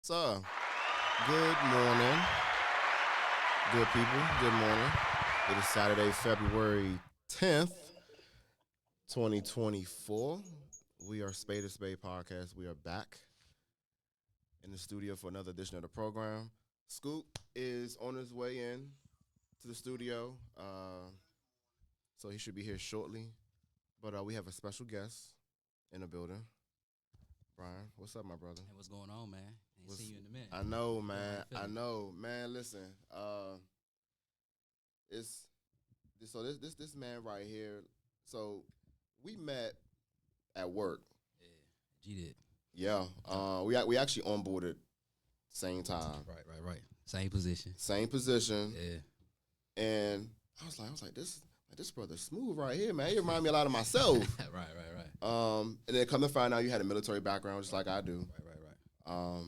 So, good morning, good people. Good morning. It is Saturday, February 10th, 2024. We are Spade Podcast. We are back in the studio for another edition of the program. Scoop is on his way in to the studio, so he should be here shortly. But we have a special guest in the building. Brian, what's up, my brother? Hey, what's going on, man? Ain't seen you in a minute. I know, man. I know, man. Listen, it's this man right here. So we met at work. Yeah, G did. Yeah. We actually onboarded same time. Right. Same position. Same position. Yeah. And I was like this brother's smooth right here, man. He remind me a lot of myself. right. And then come to find out you had a military background just like I do. Right.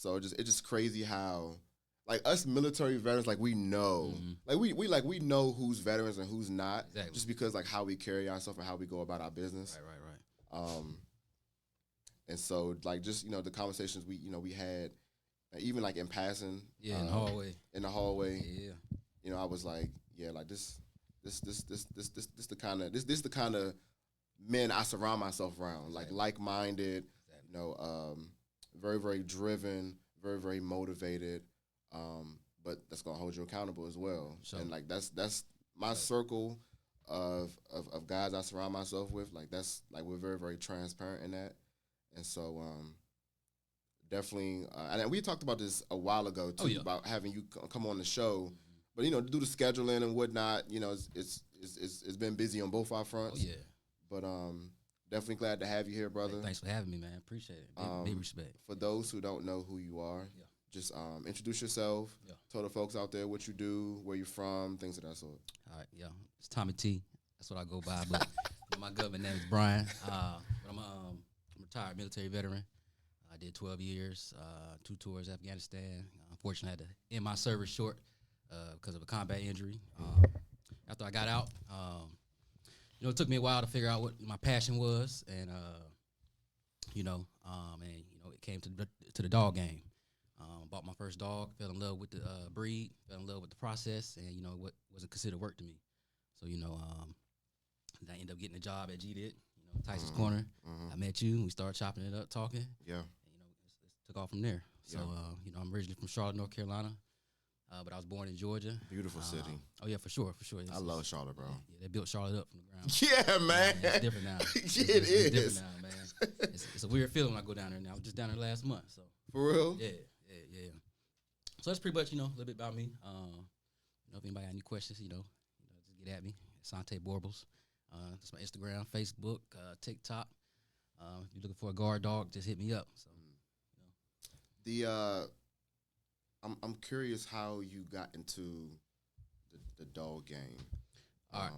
So it's just crazy how, like, us military veterans, like, we know, we know who's veterans and who's not, Exactly. just because like how we carry ourselves and how we go about our business. Right. And so like just the conversations we had, even like in passing, Yeah, in the hallway. In the hallway, Yeah. I was like, yeah, like this the kind of men I surround myself around, Exactly. like-minded, Exactly. very, very driven, very, very motivated, but that's gonna hold you accountable as well. Sure. And like that's my circle of guys I surround myself with. Like that's like we're very, very transparent in that, and so definitely. And we talked about this a while ago too, about having you come on the show, but to do the scheduling and whatnot. It's been busy on both our fronts. Oh yeah. But definitely glad to have you here, brother. Hey, thanks for having me, man. Appreciate it. Big respect. For those who don't know who you are, just introduce yourself. Yeah. Tell the folks out there what you do, where you're from, things of that sort. All right, yeah. It's Tommy T. That's what I go by, but my government name is Brian. But I'm a retired military veteran. I did 12 years, 2 tours Afghanistan. Unfortunately, I had to end my service short because of a combat injury. After I got out, it took me a while to figure out what my passion was, and it came to the dog game. Bought my first dog, fell in love with the breed, fell in love with the process, and what wasn't considered work to me. So I ended up getting a job at GDIT, Tyson's Corner. I met you, we started chopping it up, talking. Yeah. And, it took off from there. So I'm originally from Charlotte, North Carolina. But I was born in Georgia. Beautiful city. Oh yeah, for sure. I love Charlotte, bro. Yeah, they built Charlotte up from the ground. Yeah, man. It's different now. It is different now, man. It's a weird feeling when I go down there now. I was just down there last month, so. For real? Yeah. So that's pretty much a little bit about me. If anybody got any questions, just get at me. Sante Borbles. That's my Instagram, Facebook, TikTok. If you're looking for a guard dog, just hit me up. So. I'm curious how you got into the dog game. All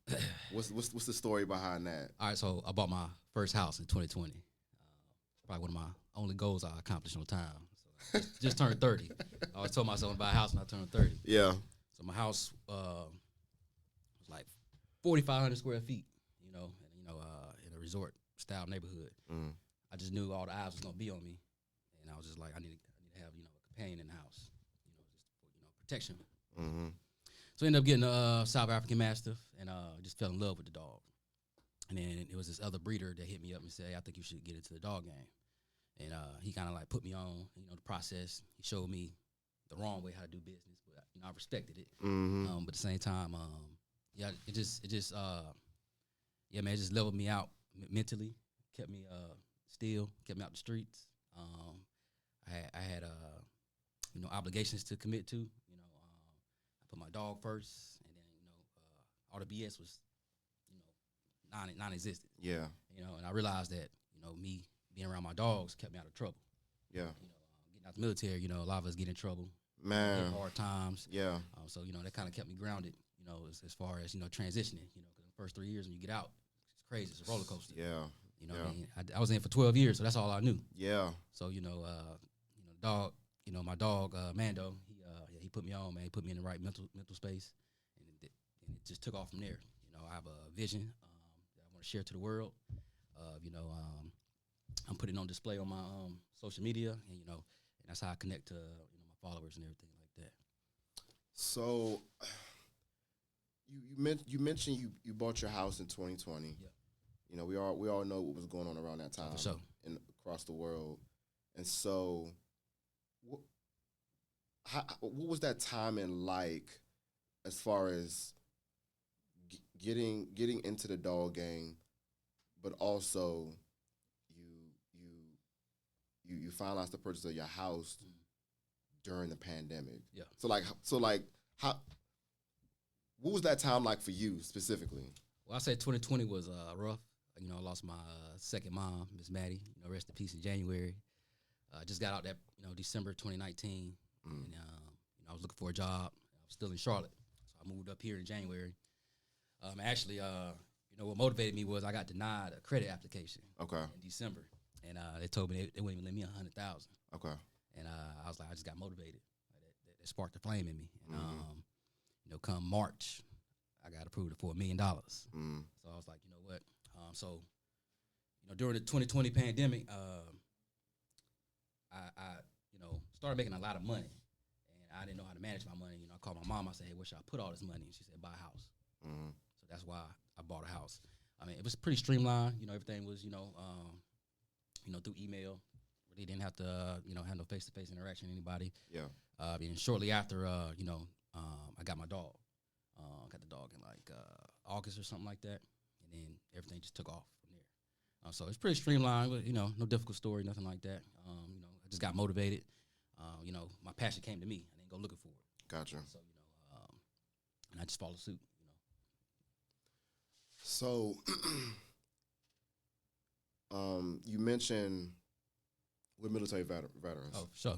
right. What's the story behind that? All right, so I bought my first house in 2020. Probably one of my only goals I accomplished on time. So just turned 30. I always told myself to buy a house when I turned 30. Yeah. So my house was like 4,500 square feet, in a resort style neighborhood. I just knew all the eyes was gonna be on me, and I was just like, I need to have a companion in the house, just for protection. So I ended up getting a South African Mastiff, and just fell in love with the dog. And then it was this other breeder that hit me up and said, hey, I think you should get into the dog game. And he kind of like put me on, the process. He showed me the wrong way how to do business, but I respected it. But at the same time, it just leveled me out mentally, kept me still, kept me out the streets. I had obligations to commit to. I put my dog first, and then all the BS was non-existent. Yeah. And I realized that me being around my dogs kept me out of trouble. Yeah. Getting out the military, a lot of us get in trouble. Man. Hard times. Yeah. So that kind of kept me grounded. As far as transitioning. Because the first 3 years when you get out, it's crazy. It's a roller coaster. Yeah. What I mean? I was in for 12 years, so that's all I knew. Yeah. So dog, my dog Mando, he put me on, man. He put me in the right mental space, and it just took off from there. I have a vision that I want to share to the world. I'm putting it on display on my social media, and and that's how I connect to my followers and everything like that. So, you mentioned you bought your house in 2020. Yeah. We all know what was going on around that time For sure. Across the world, and so what was that timing like, as far as getting into the dog game, but also you finalized the purchase of your house during the pandemic. Yeah. So how, what was that time like for you specifically? Well, I said 2020 was rough. I lost my second mom, Miss Maddie. Rest in peace in January. I just got out that December 2019, and I was looking for a job. I was still in Charlotte, so I moved up here in January. Actually, what motivated me was I got denied a credit application. Okay. In December, and they told me they wouldn't even lend me $100,000. Okay. And I was like, I just got motivated. That sparked the flame in me. And come March, I got approved for $1 million. So I was like, you know what? So during the 2020 pandemic, I started making a lot of money, and I didn't know how to manage my money. I called my mom. I said, hey, where should I put all this money? And she said, buy a house. So that's why I bought a house. I mean, it was pretty streamlined. Everything was, through email. Really didn't have to, have no face-to-face interaction with anybody. Yeah. And shortly after, I got my dog. Got the dog in like August or something like that, and then everything just took off from there. So it's pretty streamlined, but no difficult story, nothing like that. I just got motivated. My passion came to me. I didn't go looking for it. Gotcha. So and I just followed suit. So, you mentioned we're military veterans. Oh, for sure.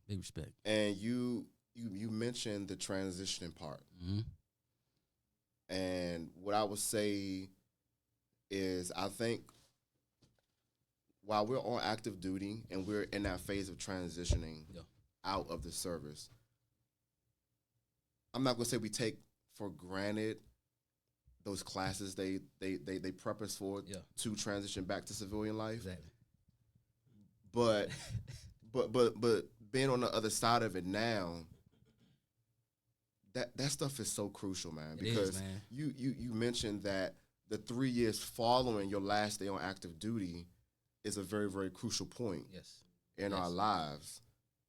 Big respect. And you mentioned the transitioning part. Mm-hmm. And what I would say is, I think while we're on active duty and we're in that phase of transitioning out of the service, I'm not going to say we take for granted those classes they prep us for to transition back to civilian life. Exactly. But being on the other side of it now, that stuff is so crucial, man. Because you mentioned that the 3 years following your last day on active duty is a very, very crucial point in our lives.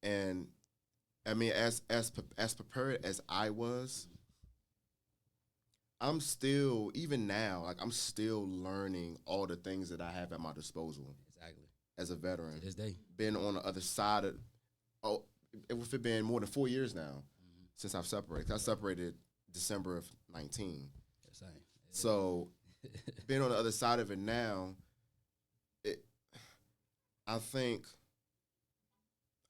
And I mean, as prepared as I was, I'm still, even now, like, I'm still learning all the things that I have at my disposal. Exactly. As a veteran. To this day. Been on the other side of, if it been more than 4 years now since I've separated. I separated December of 19. Yes, so being on the other side of it now, I think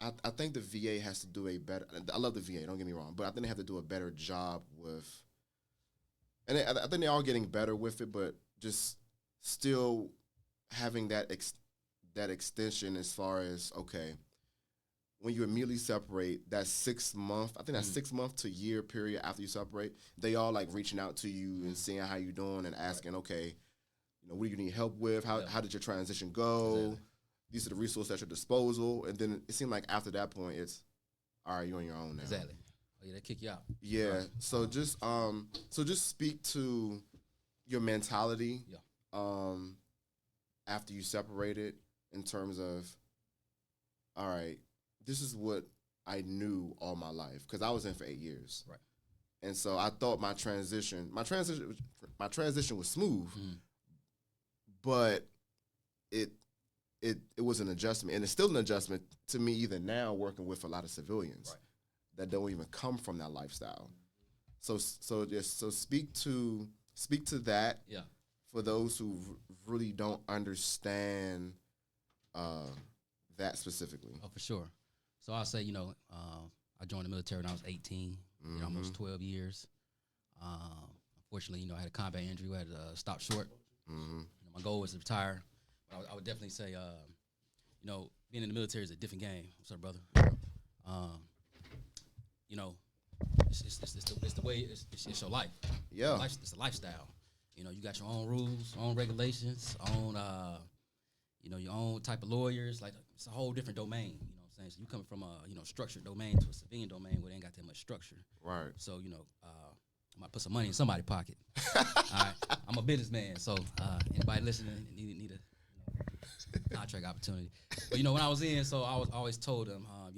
the VA has to do a better, I love the VA, don't get me wrong, but I think they have to do a better job with, and I think they're all getting better with it, but just still having that extension as far as, okay, when you immediately separate, that 6 month, I think that 6 month to year period after you separate, they all like reaching out to you and seeing how you doing and asking, okay, what do you need help with? How did your transition go? Exactly. These are the resources at your disposal. And then it seemed like after that point, it's, all right, you're on your own now. Exactly. Oh, yeah, they kick you out. Yeah. Right. So just speak to your mentality after you separated, in terms of, all right, this is what I knew all my life, because I was in for 8 years. Right. And so I thought my transition was smooth, but it was an adjustment, and it's still an adjustment to me even now, working with a lot of civilians that don't even come from that lifestyle. So speak to that for those who really don't understand that specifically. Oh, for sure. So I'll say, I joined the military when I was 18, almost 12 years. Unfortunately, I had a combat injury. I had to stop short. My goal was to retire. But I would definitely say, being in the military is a different game. What's up, brother? It's the way, it's your life. Yeah. It's a lifestyle. You got your own rules, own regulations, own, your own type of lawyers. Like it's a whole different domain. You know what I'm saying? So you coming from a structured domain to a civilian domain where they ain't got that much structure. Right. So I might put some money in somebody's pocket. All right, I'm a businessman, so anybody listening need a contract opportunity. But when I was in, so I was always told them, I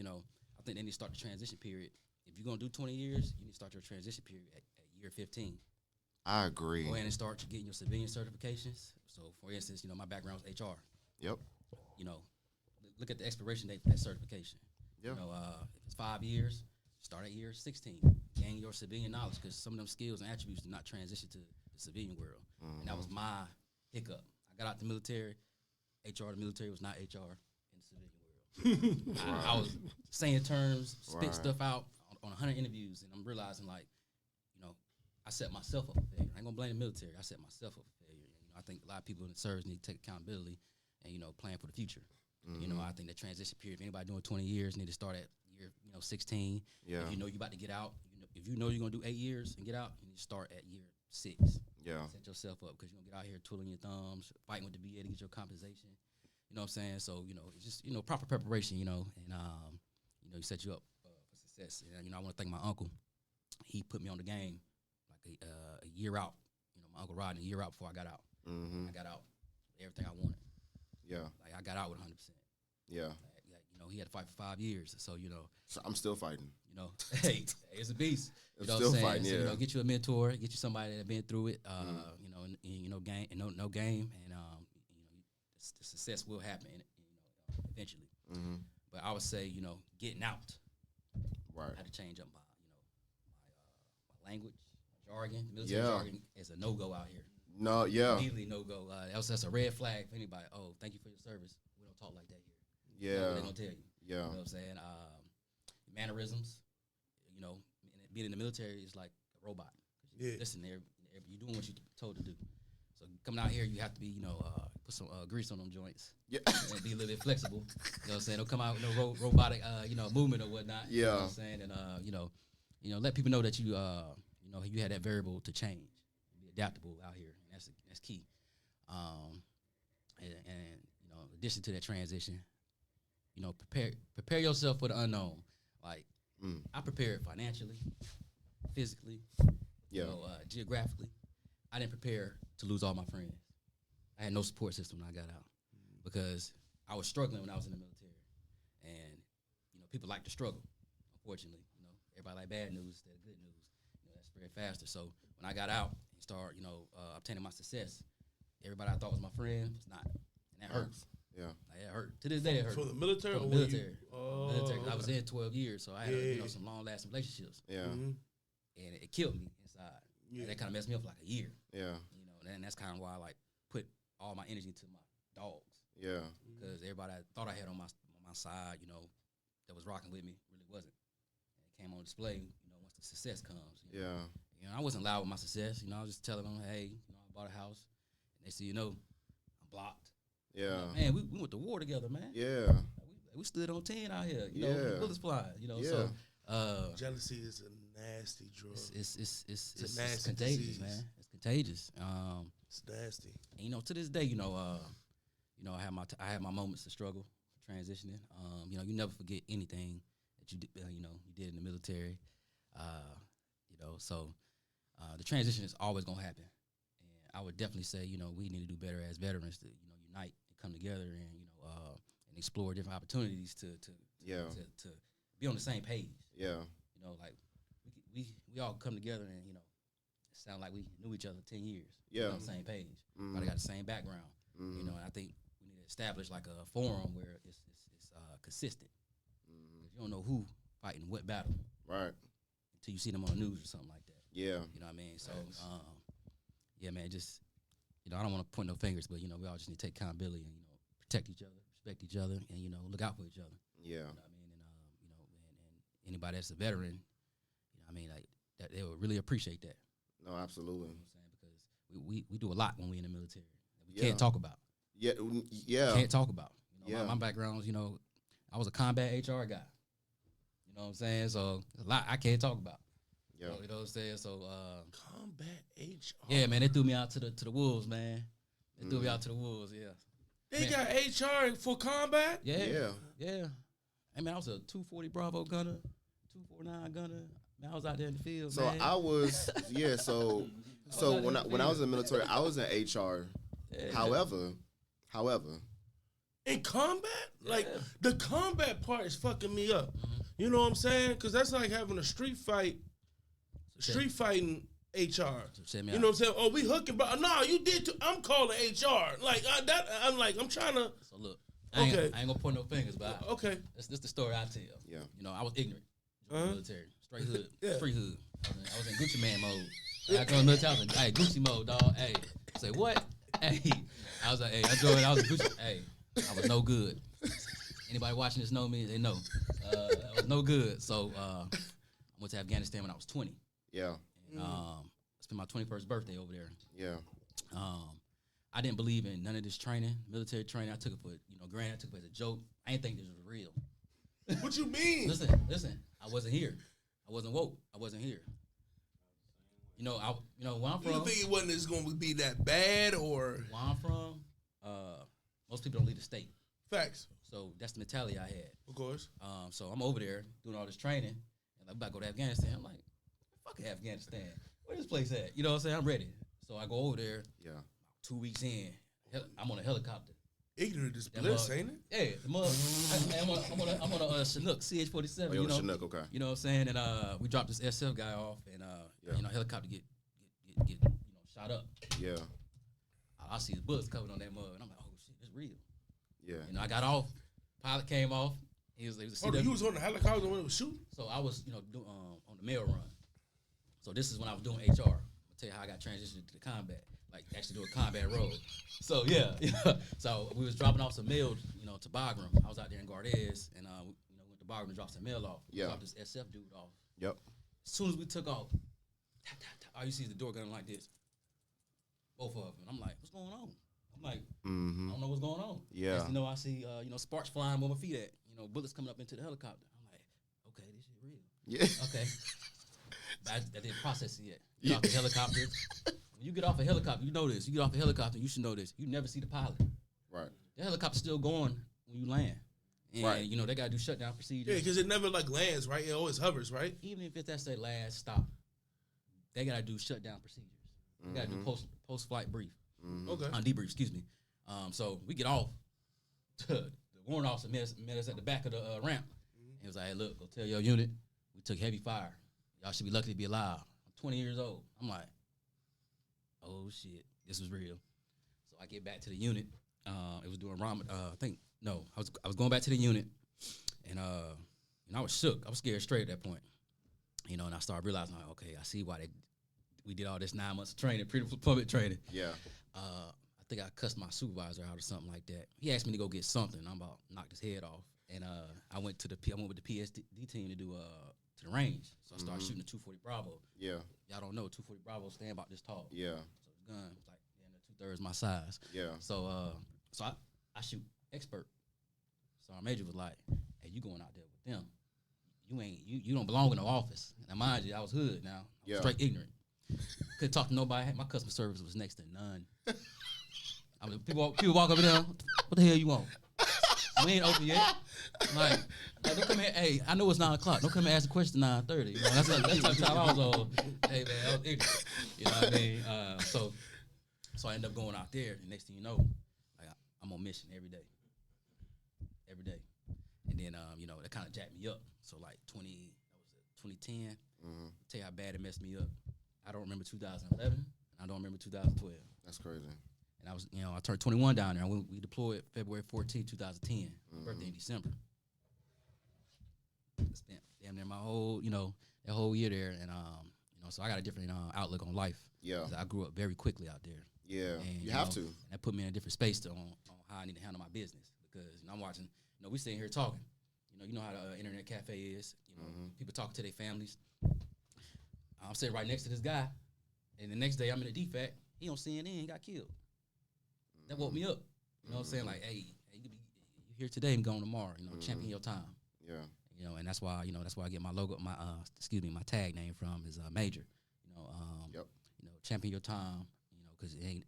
think they need to start the transition period. If you're gonna do 20 years, you need to start your transition period at year 15. I agree. Go ahead and start getting your civilian certifications. So, for instance, my background is HR. Yep. Look at the expiration date for that certification. Yeah. If it's 5 years, start at year 16. Gain your civilian knowledge because some of them skills and attributes do not transition to the civilian world. Mm-hmm. And that was my hiccup. I got out the military. The military was not HR in the civilian world. I was saying terms, spit stuff out on 100 interviews, and I'm realizing I set myself up for failure. I ain't gonna blame the military. I set myself up for failure. I think a lot of people in the service need to take accountability and plan for the future. Mm-hmm. I think the transition period, if anybody doing 20 years, need to start at year 16. Yeah. If you're about to get out, if you're gonna do 8 years and get out, you need to start at year 6. Yeah. Set yourself up because you're gonna get out here twiddling your thumbs, fighting with the VA to get your compensation. You know what I'm saying? So it's just proper preparation. And you set you up for success. And I want to thank my uncle. He put me on the game like a year out. My uncle Rodney, a year out before I got out. Mm-hmm. I got out with everything I wanted. Yeah. Like I got out with 100%. Yeah. He had to fight for 5 years. So So I'm still fighting. Hey, it's a beast. Still fighting. So, yeah. Get you a mentor, get you somebody that been through it. Game and no game, and the success will happen. Eventually. Mm-hmm. But I would say, getting out. Right. I had to change up my my language, my jargon. Military jargon is a no-go out here. No, yeah. Immediately no-go. That's a red flag for anybody. Oh, thank you for your service. We don't talk like that here. Yeah. They're going to tell you. Yeah. You know what I'm saying? Mannerisms, being in the military is like a robot. Yeah. Listen, you're doing what you're told to do. So coming out here, you have to be, put some grease on them joints. Yeah. And be a little bit flexible. You know what I'm saying? Don't come out with no robotic, movement or whatnot. Yeah. You know what I'm saying? And, let people know that you had that variable to change. Be adaptable out here. And that's key. In addition to that transition, prepare yourself for the unknown. Like, I prepared financially, physically, geographically. I didn't prepare to lose all my friends. I had no support system when I got out because I was struggling when I was in the military. And, people like to struggle, unfortunately. Everybody like bad news instead of good news. That spread faster. So when I got out and started, obtaining my success, everybody I thought was my friend was not. And that hurts. Yeah. Like, it hurt. To this day, it hurt. For the military? For the military. Military. I was in 12 years, so I had some long-lasting relationships. Yeah. Mm-hmm. And it killed me inside. Yeah. And that kind of messed me up for like a year. Yeah. And that's kind of why I put all my energy into my dogs. Yeah. Because everybody I thought I had on my side, that was rocking with me, really wasn't. And it came on display, once the success comes. Yeah. I wasn't loud with my success. I was just telling them, hey, I bought a house. And they say, I'm blocked. Yeah. Man, we went to war together, man. Yeah. We stood on 10 out here. Bullets flying. Yeah. So jealousy is a nasty drug. It's contagious, disease. Man. It's contagious. It's nasty. And, to this day, I had my moments of struggle, transitioning. You never forget anything that you did in the military. So the transition is always gonna happen. And I would definitely say, we need to do better as veterans to, unite and come together and and explore different opportunities to be on the same page. Yeah. We all come together and it sound like we knew each other 10 years. Yeah. On the same page. Mm-hmm. Everybody got the same background. Mm-hmm. And I think we need to establish like a forum where it's consistent. Mm-hmm. If you don't know who fighting what battle, right, until you see them on the news or something like that. Yeah. You know what I mean? So, yeah, man, just I don't want to point no fingers, but we all just need to take accountability and protect each other, respect each other, and look out for each other. Yeah. You know what I mean? And anybody that's a veteran, like that, they would really appreciate that. No, absolutely. You know what I'm saying? Because we do a lot when we in the military that we can't talk about. Yeah. Yeah. Can't talk about. My background is, I was a combat HR guy. You know what I'm saying? So a lot I can't talk about. Yeah. You know what I'm saying? So combat HR. Yeah, man, they threw me out to the wolves, man. They threw me out to the wolves, yeah. They got HR for combat? Yeah. I mean, I was a 240 Bravo gunner, 249 gunner. Man, I was out there in the field, So man. I was, So when I was in the military, I was in HR. Yeah. However, in combat, like Yeah. the combat part is fucking me up. You know what I'm saying? Because that's like having a street fighting HR. Check me You out. know what I'm saying? Oh, we hooking, but no, you did too. I'm calling HR. Like I'm trying to. So look, I ain't Okay. gonna point no fingers, but Okay. that's the story I tell. Yeah. You know, I was ignorant. Joined the military, straight hood, Yeah. street hood. I was in Gucci man mode. I joined the military. I was like, hey, Gucci mode, dog. Hey, I say what? Hey, I was like, hey, I was in Gucci. Hey, I was no good. Anybody watching this know me? They know. I was no good. So I went to Afghanistan when I was 20. Yeah. And, spent my 21st birthday over there. Yeah. I didn't believe in none of this training, military training. I took it for, granted, I took it as a joke. I didn't think this was real. What you mean? Listen. I wasn't here. I wasn't woke. I wasn't here. Where I'm from. You think it wasn't just gonna be that bad or? Where I'm from, most people don't leave the state. Facts. So that's the mentality I had. Of course. So I'm over there doing all this training, and I'm about to go to Afghanistan. I'm like, fuck Afghanistan. Where this place at? You know what I'm saying? I'm ready. So I go over there. Yeah. 2 weeks in, I'm on a helicopter. Ignorant is bliss, ain't it? Yeah, I'm on a Chinook CH-47. Oh, you're on a Chinook, okay. You know what I'm saying? And we dropped this SF guy off, and helicopter get shot up. Yeah. I see the bullets covered on that mug, and I'm like, oh shit, it's real. Yeah. I got off. Pilot came off. He was a Oh, CW. you was on the helicopter when it was shooting? So I was, doing on the mail run. So this is when I was doing HR. I'm gonna tell you how I got transitioned to the combat, like actually doing combat role. So yeah. So we was dropping off some mail, to Bagram. I was out there in Gardez, and went to Bagram to drop some mail off. Yeah. Dropped this SF dude off. Yep. As soon as we took off, tap, tap, tap, all you see is the door gun like this. Both of them. And I'm like, what's going on? I'm like, I don't know what's going on. Yeah. Next thing you know, I see, sparks flying where my feet at. Bullets coming up into the helicopter. I'm like, okay, this shit real. Yeah. Okay. But I didn't process it yet. Get off the helicopter. When you get off a helicopter, you know this. You get off a helicopter, you should know this. You never see the pilot. Right. The helicopter's still going when you land. And, Right. they got to do shutdown procedures. Yeah, because it never lands, right? It always hovers, right? Even if that's their last stop, they got to do shutdown procedures. They got to do post-flight brief. Okay. Debrief, excuse me. So we get off. The warrant officer met us at the back of the ramp. He was like, hey, look, go tell your unit we took heavy fire. Y'all should be lucky to be alive. I'm 20 years old. I'm like, oh, shit, this was real. So I get back to the unit. It was during I was going back to the unit, and I was shook. I was scared straight at that point. And I started realizing, like, okay, I see why we did all this 9 months of training, pre-deployment training. Yeah. I think I cussed my supervisor out or something like that. He asked me to go get something. I'm about to knock his head off. And I went with the PSD team to do to the range. So I started shooting the 240 Bravo. Yeah. Y'all don't know 240 Bravo stand about this tall. Yeah. So the gun was like 2/3 my size. Yeah. So I shoot expert. So our major was like, hey, you going out there with them? You don't belong in no office. Now mind you, I was hood now. I was straight ignorant. Couldn't talk to nobody. My customer service was next to none. I mean, people walk up to them. What the hell you want? We ain't open yet. Like don't come here. Hey, I know it's 9:00. Don't come and ask a question 9:30. That's the time I was on. Hey man, I was ignorant. You know what I mean? So I ended up going out there, and next thing you know, like I'm on mission every day. And then that kind of jacked me up. So like 2010. Tell you how bad it messed me up. I don't remember 2011. I don't remember 2012. That's crazy. And I was, I turned 21 down there. We deployed February 14, 2010. My birthday in December. Spent damn near my whole, that whole year there. And, so I got a different outlook on life. Yeah. I grew up very quickly out there. Yeah. And, you have to. And that put me in a different space on how I need to handle my business. Because, I'm watching, we sitting here talking. You know how the internet cafe is. People talking to their families. I'm sitting right next to this guy. And the next day I'm in a defect. He on CNN, he got killed. That woke me up. You know what I'm saying? Like, hey, you here today and gone tomorrow. Champion your time. Yeah. And that's why, that's why I get my logo, my tag name from is Major. Yep. Champion your time. Because it ain't,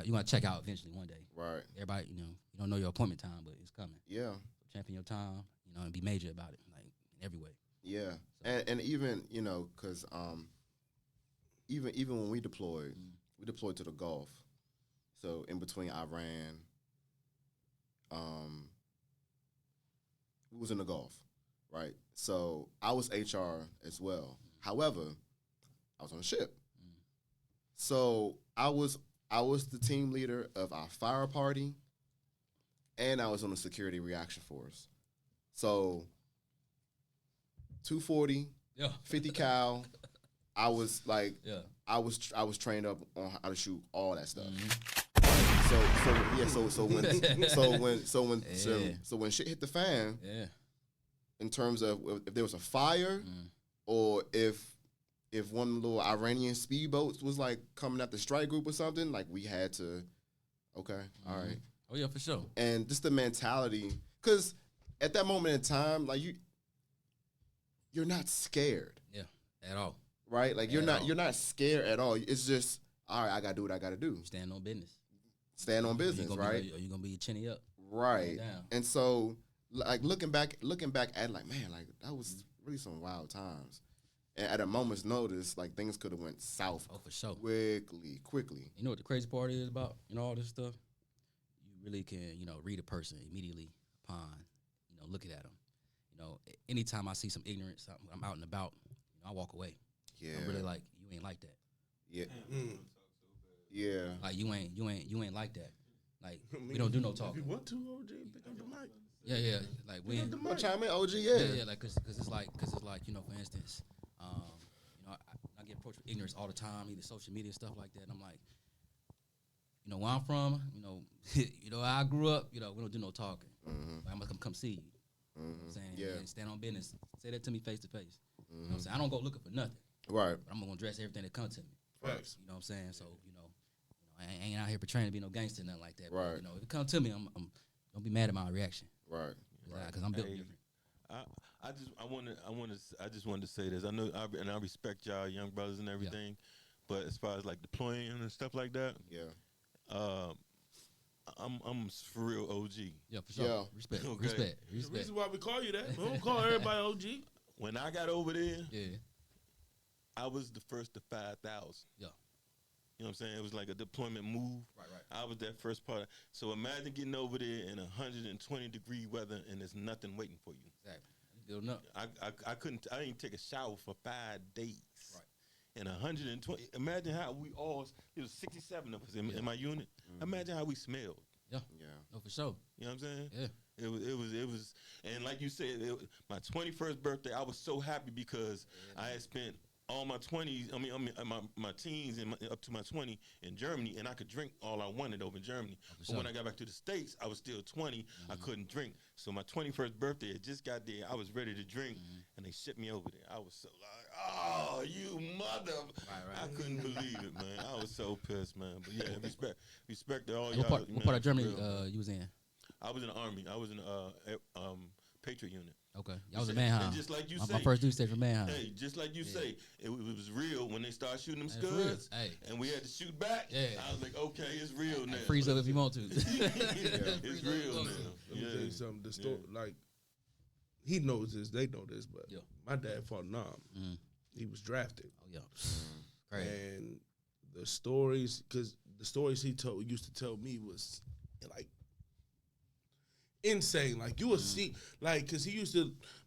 you want to check out eventually one day. Right. Everybody, you don't know your appointment time, but it's coming. Yeah. So champion your time, and be major about it, like in every way. Yeah. And even, because even when we deployed to the Gulf. So in between Iran, we was in the Gulf, right? So I was HR as well. However, I was on a ship. So I was the team leader of our fire party, and I was on the security reaction force. So 240, 50 cal. I was like, I was trained up on how to shoot all that stuff. So when shit hit the fan, in terms of if there was a fire, or if one little Iranian speedboats was like coming at the strike group or something, like we had to, all right. Oh yeah, for sure. And just the mentality, because at that moment in time, like you're not scared. Yeah, at all. Right? Like you're not scared at all. It's just, all right, I gotta do what I gotta do. Stand on business. Stand on business, right? Are you gonna be chinny up? Right. And so, like looking back at like, man, like that was really some wild times. And at a moment's notice, like things could have went south. Oh, for sure. Quickly. You know what the crazy part is about all this stuff? You really can read a person immediately upon looking at them. Anytime I see some ignorance, I'm out and about. I walk away. Yeah. I'm really like, you ain't like that. Yeah. Yeah. Like you ain't like that. Like we don't do no talking. If you want to, OG, pick up the mic. Yeah. Like we ain't. Chime in, OG. Yeah. Like cause it's like for instance, I get approached with ignorance all the time, either social media stuff like that. And I'm like, where I'm from, I grew up, we don't do no talking. Like, I'm gonna come see you. You know what I'm saying? Yeah. And stand on business. Say that to me face to face. You know what I'm saying? I don't go looking for nothing. Right. But I'm gonna address everything that comes to me. Facts. You know what I'm saying? So, I ain't out here portraying to be no gangster, nothing like that. Right. But, if it comes to me, I'm don't be mad at my reaction. Right. Because I'm built different. I just wanted to say this. I know, I respect y'all young brothers and everything, but as far as like deploying and stuff like that, I'm for real OG. Yeah, for sure. Yeah. Respect. Okay. Respect. The reason why we call you that, we don't call everybody OG. When I got over there, I I was the first to 5,000. Yeah. You know what I'm saying? It was like a deployment move. Right. I was that first part. So imagine getting over there in 120-degree weather and there's nothing waiting for you. Exactly. Building up. I didn't take a shower for 5 days. Right. And 120. Imagine how we all. It was 67 of us in my unit. Imagine how we smelled. Yeah. No, for sure. You know what I'm saying? Yeah. It was, and like you said, my 21st birthday. I was so happy because I had spent all my 20s. My teens and up to my 20 in Germany, and I could drink all I wanted over in Germany. But when I got back to the States, I was still 20. I couldn't drink. So my 21st birthday, I just got there. I was ready to drink, and they shipped me over there. I was so like, oh, you mother! Right. I couldn't believe it, man. I was so pissed, man. But yeah, respect to all What y'all. what part of Germany you was in? I was in the Army. I was in the Patriot Unit. Okay. Y'all was in Mannheim. And just like you say, my first dude stayed from Mannheim. Hey, just like you say, it was real when they started shooting them That's real. scuds, and we had to shoot back. Yeah. I was like, okay, it's real now. Freeze up if you want to. It's real now. Let me tell you something. The story, like, he knows this, they know this, but my dad fought in Nam. He was drafted. Oh yeah. Great. And the stories, because the stories he used to tell me was like insane. Like you would see, like, because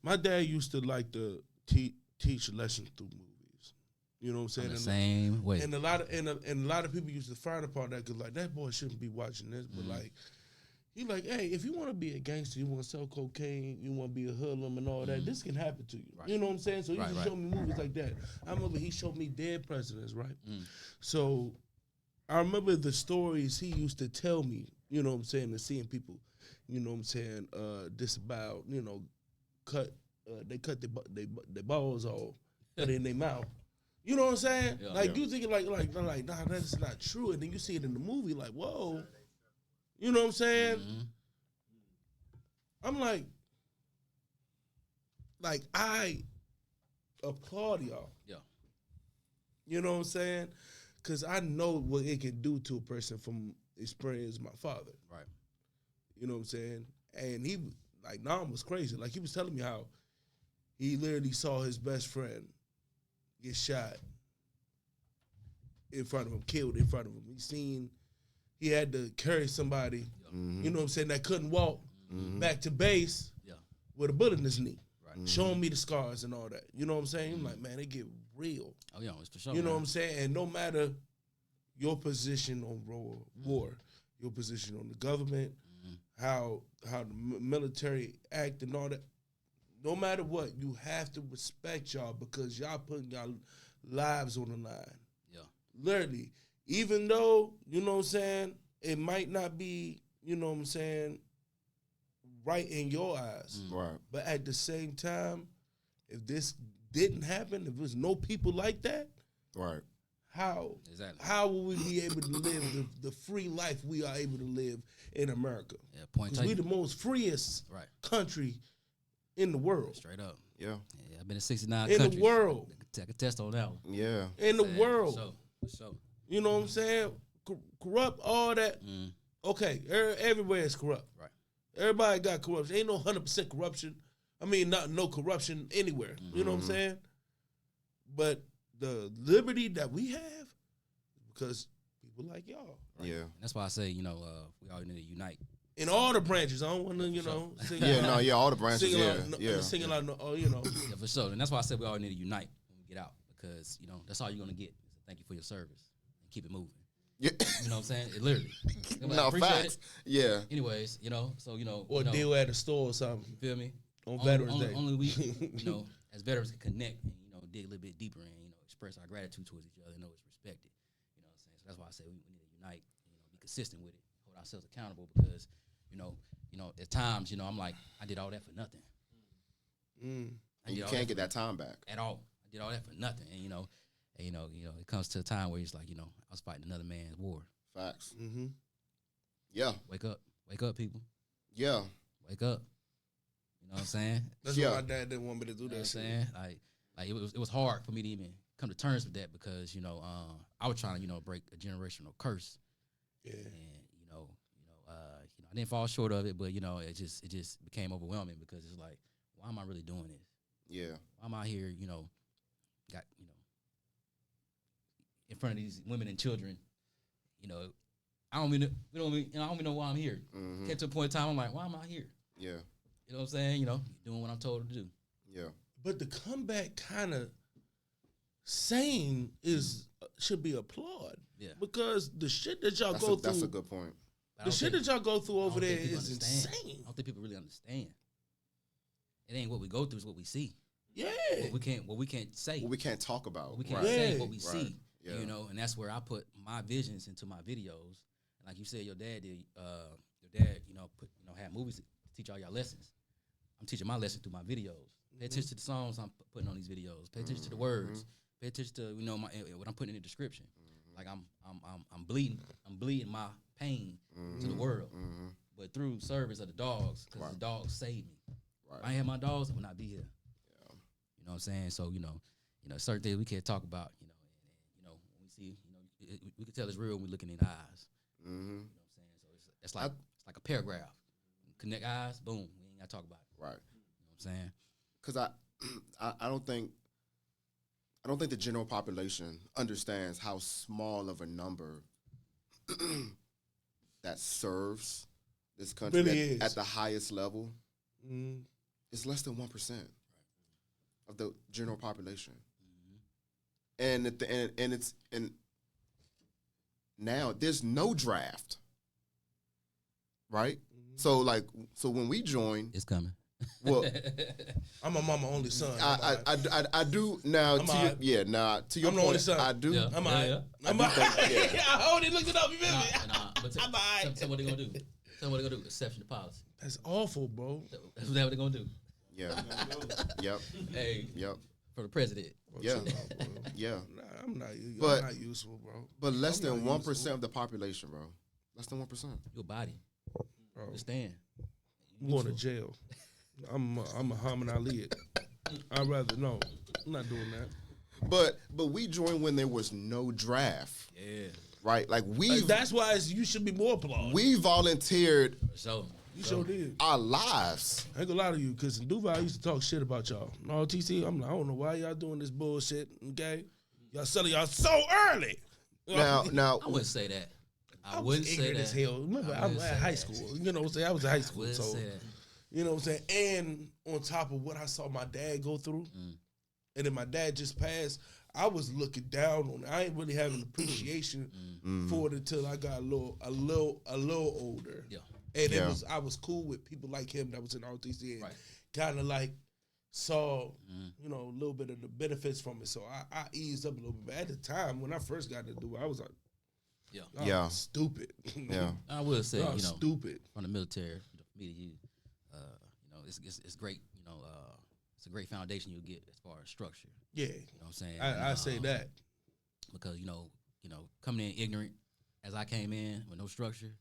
my dad used to like to teach lessons through movies. You know what I'm saying? The same way. And a lot of people used to frown upon that because like that boy shouldn't be watching this, but like. He like, hey, if you want to be a gangster, you want to sell cocaine, you want to be a hoodlum and all that, this can happen to you. Right. You know what I'm saying? So he used to Right. show me movies like that. I remember he showed me dead presidents, right? So I remember the stories he used to tell me, you know what I'm saying, and seeing people, you know what I'm saying, disavow, they cut their balls off, put it in their mouth. You know what I'm saying? Yeah. Like you thinking like, nah, that's not true. And then you see it in the movie, like, whoa. You know what I'm saying? I'm like I applaud y'all. Yeah. You know what I'm saying? because I know what it can do to a person from experience my father. Right. You know what I'm saying? And he, like, Nam was crazy. Like, he was telling me how he literally saw his best friend get shot in front of him, killed in front of him. He had to carry somebody, you know what I'm saying, that couldn't walk back to base with a bullet in his knee. Right. Showing me the scars and all that. You know what I'm saying? I'm like, man, it get real. Oh yeah, it's for sure. You know what I'm saying? And no matter your position on war, your position on the government, how the military act and all that, no matter what, you have to respect y'all because y'all putting y'all lives on the line. Yeah. Literally. Even though, you know what I'm saying, it might not be, you know what I'm saying, right in your eyes. Right. But at the same time, if this didn't happen, if there's no people like that, Right. how Exactly. how will we be able to live the free life we are able to live in America? Yeah, point Because we taken. the most freest Right. country in the world. Straight up. Yeah. Yeah, I've been in 69 In countries. the world. I can test on that one. Yeah. In the Yeah, world. So. You know what I'm saying? Corrupt, all that. Okay, everywhere is corrupt. Right. Everybody got corruption. Ain't no 100% corruption. I mean, no corruption anywhere. You know what I'm saying? But the liberty that we have, because people like y'all. Right. Yeah. And that's why I say, we all need to unite. In all the branches. I don't want to, sing Yeah, no, yeah, all the branches, singing out, Yeah, for sure. And that's why I said we all need to unite when we get out because, that's all you're going to get. Thank you for your service. And keep it moving. Yeah. You know what I'm saying? It literally. No, appreciate facts. it. Yeah. Anyways, Or deal at a store or something. You feel me? On Veterans Day. Only we, as veterans can connect and, dig a little bit deeper and, express our gratitude towards each other and know it's respected. You know what I'm saying? So that's why I say we need to unite, be consistent with it, hold ourselves accountable because, at times, I'm like, I did all that for nothing. And you can't get that time back. At all. I did all that for nothing. And, it comes to a time where it's like, I was fighting another man's war. Facts. Mm-hmm. Yeah. Wake up, people. Yeah. Wake up. You know what I'm saying? That's Yeah. why my dad didn't want me to do You know that what shit. I'm saying? Like it was hard for me to even come to terms with that because I was trying to break a generational curse. Yeah. And I didn't fall short of it, but it just became overwhelming because it's like, why am I really doing this? Yeah. Why am I here? Got in front of these women and children. I don't even know why I'm here. Mm-hmm. Came to a point in time, I'm like, why am I here? Yeah. You know what I'm saying? Doing what I'm told to do. Yeah. But the comeback kind of same should be applauded. Yeah. Because the shit that y'all That's go a, through, that's a good point. I the don't shit think- that y'all go through I over don't there think people is understand. insane. I don't think people really understand. It ain't what we go through; it's what we see. Yeah. What we can't say. What we can't talk about. What we can't Right. say. Yeah. What we Right. see. Yeah. And that's where I put my visions into my videos. And like you said, your dad did. Your dad, had movies to teach all y'all lessons. I'm teaching my lesson through my videos. Pay attention to the songs I'm putting on these videos. Pay attention to the words. Pay attention to what I'm putting in the description. Like I'm bleeding. I'm bleeding my pain to the world. But through service of the dogs, because the dogs saved me. Right. If I ain't had my dogs, I would not be here. Yeah. You know what I'm saying? So certain things we can't talk about. And when we see, we can tell it's real when we looking in the eyes. Mm-hmm. You know what I'm saying? So it's like a paragraph. Connect eyes, boom. We ain't gotta talk about it. Right. You know what I'm saying? Because I don't think the general population understands how small of a number that serves this country Really is. at the highest level. Mm. It's less than 1% of the general population, and now there's no draft, right? So when we join, It's coming. well, I'm a mama only son. I do now. I'm To alright. your I'm the only point, son. I do. Yeah. I'm alright. I'm I do alright. think- I already looked it up. You feel me? But I'm alright. tell what they gonna do. Tell what they gonna do. Exception to policy. That's awful, bro. That's what they gonna do. Yeah. Yep. Hey, Yep. for the president. Yeah. Chill out, bro. Yeah. Nah, I'm But- not useful, bro. But less I'm than not 1% useful. of the population, bro. Less than 1%. Your body. Bro, Understand? I'm going to jail. I'm Muhammad Ali. I'd rather no. I'm not doing that. But we joined when there was no draft. Yeah. Right? Like That's why you should be more applauded. we volunteered So You sure did. our lives. I ain't gonna lie to you, because in Duval, I used to talk shit about y'all. No, TC, I'm like, I don't know why y'all doing this bullshit, okay? Y'all selling y'all so early. Now I wouldn't say that. I was wouldn't say ignorant that. as hell. Remember, I was at high school. You know what I'm saying? I was in high school. Wouldn't So, say that. you know what I'm saying? And on top of what I saw my dad go through, and then my dad just passed, I was looking down on it. I ain't really having appreciation for it until I got a little older. Yeah. And I was cool with people like him that was in RTC and kind of like saw, you know, a little bit of the benefits from it. So I eased up a little bit. But at the time, when I first got to do it, I was like, Yeah. stupid. Yeah. I will say, Y'all you know, stupid. from the military, for me to you, you know, it's great. You know, it's a great foundation you'll get as far as structure. Yeah. You know what I'm saying? I say that. Because you know, coming in ignorant as I came in with no structure,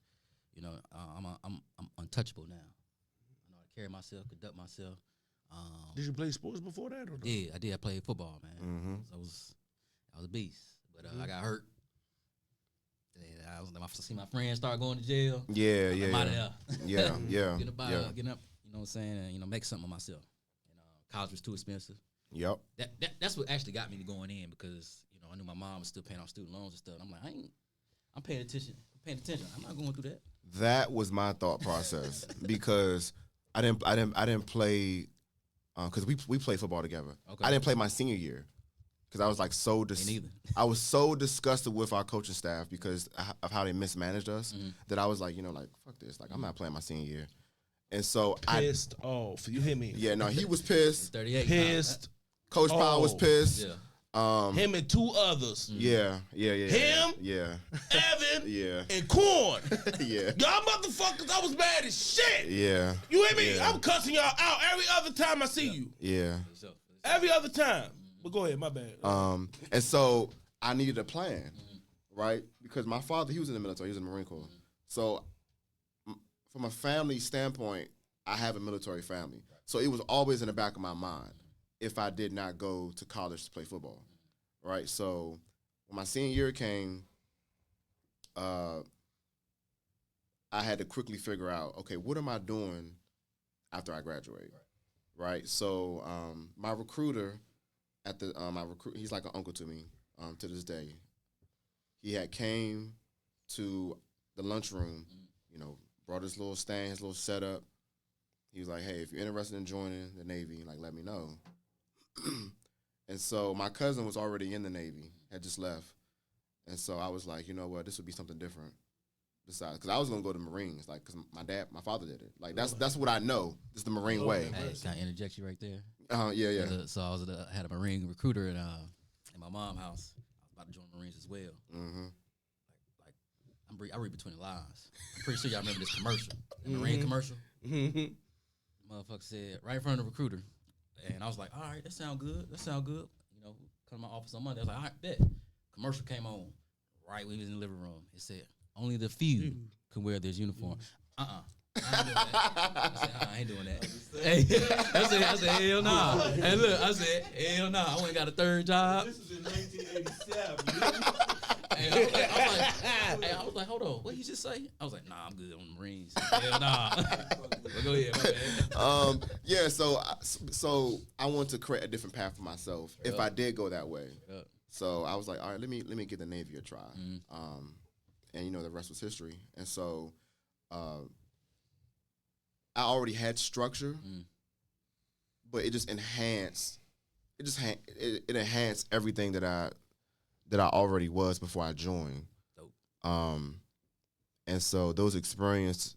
you know, I'm untouchable now. I know how to carry myself, conduct myself. Did you play sports before that or no? Yeah, I did. I played football, man. So I was a beast, but I got hurt. And I see my friends start going to jail. Yeah. I'm out of there. Yeah. Getting up, you know what I'm saying, and make something of myself. And college was too expensive. Yep. That's what actually got me to going in, because you know I knew my mom was still paying off student loans and stuff. I'm like, I'm paying attention. I'm not going through that. That was my thought process because I didn't play because we played football together. Okay. I didn't play my senior year because I was like Me neither. I was so disgusted with our coaching staff because of how they mismanaged us that I was like, you know, like fuck this, like I'm not playing my senior year, and so Pissed off. You hear me? yeah, no, he was pissed. 38. Pissed. Coach Powell was pissed. Yeah. Him and two others. Yeah. Him? Yeah. Evan. Yeah. And Corn. Yeah. Y'all motherfuckers, I was mad as shit. Yeah. You hear me? Yeah. I'm cussing y'all out every other time I see you. Yeah. Every other time. But go ahead, my bad. And so I needed a plan, right? Because my father, he was in the military, he was in the Marine Corps. So from a family standpoint, I have a military family. So it was always in the back of my mind if I did not go to college to play football, right? So when my senior year came, I had to quickly figure out, okay, what am I doing after I graduate, right? So my recruiter he's like an uncle to me to this day. He had came to the lunchroom, you know, brought his little stand, his little setup. He was like, hey, if you're interested in joining the Navy, like, let me know. And so my cousin was already in the Navy, had just left. And so I was like, you know what, this would be something different. Besides, because I was gonna go to Marines, like, because my father did it. Like, that's what I know. It's the Marine way. Hey, can I interject you right there? Yeah. So I had a Marine recruiter in my mom's house. I was about to join the Marines as well. Mm-hmm. I read between the lines. I'm pretty sure y'all remember this commercial, the Marine commercial. Motherfucker said right in front of the recruiter, and I was like, all right, that sound good. You know, come to my office on Monday. I was like, all right, bet. Commercial came on right when we was in the living room. It said, only the few can wear this uniform. I ain't doing that. I said, hell no. Nah. Hey, look, I said, hell no. Nah. I went and got a third job. This was in 1987. I was like, hold on, what you just say? I was like, nah, I'm good on the Marines. Hell nah. But go ahead, my bad. Yeah, so I want to create a different path for myself if I did go that way. So I was like, all right, let me give the Navy a try. And you know, the rest was history. And so I already had structure, but it just enhanced everything that I already was before I joined. Dope. And so those experiences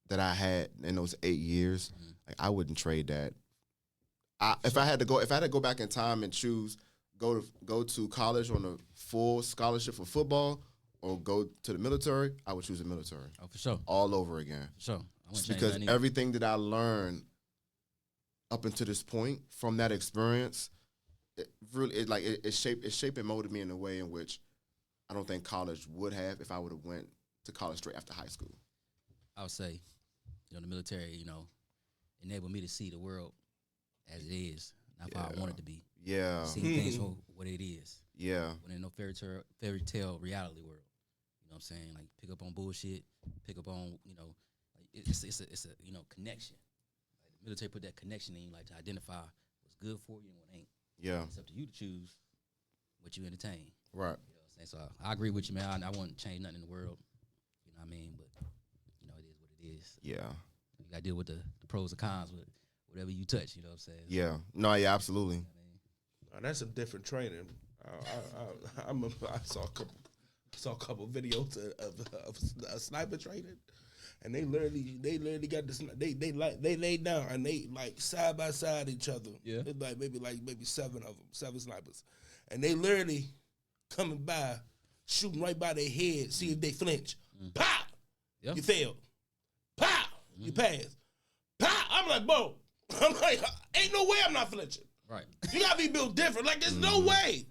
that I had in those 8 years, like, I wouldn't trade that. If I had to go back in time and choose go to college on a full scholarship for football or go to the military, I would choose the military. Oh, for sure. All over again. For sure. Just because everything that I learned up until this point from that experience, it shaped and molded me in a way in which I don't think college would have if I would have went to college straight after high school. I would say, you know, the military, you know, enabled me to see the world as it is, not how I want it to be. Yeah. Seeing things for what it is. Yeah. When there's no fairy tale reality world. You know what I'm saying? Like pick up on bullshit, pick up on, you know, like it's a you know, connection. Like the military put that connection in you, like to identify what's good for you and what ain't. Yeah. It's up to you to choose what you entertain. Right. You know what I'm saying? So I agree with you, man. I wouldn't change nothing in the world. You know what I mean? But you know, it is what it is. Yeah. You gotta deal with the pros and cons with whatever you touch, you know what I'm saying? Yeah. No, yeah, absolutely. You know what I mean? That's some different training. I remember I saw a couple videos of sniper training, and they literally got this. They laid down and they like side by side each other. Yeah. It's like maybe 7 of them, 7 snipers, and they literally coming by, shooting right by their head, see if they flinch. Pop, Yeah. you failed. Pop, you passed. Pop, I'm like, bro. I'm like, ain't no way I'm not flinching. Right. You gotta be built different. Like, there's no way.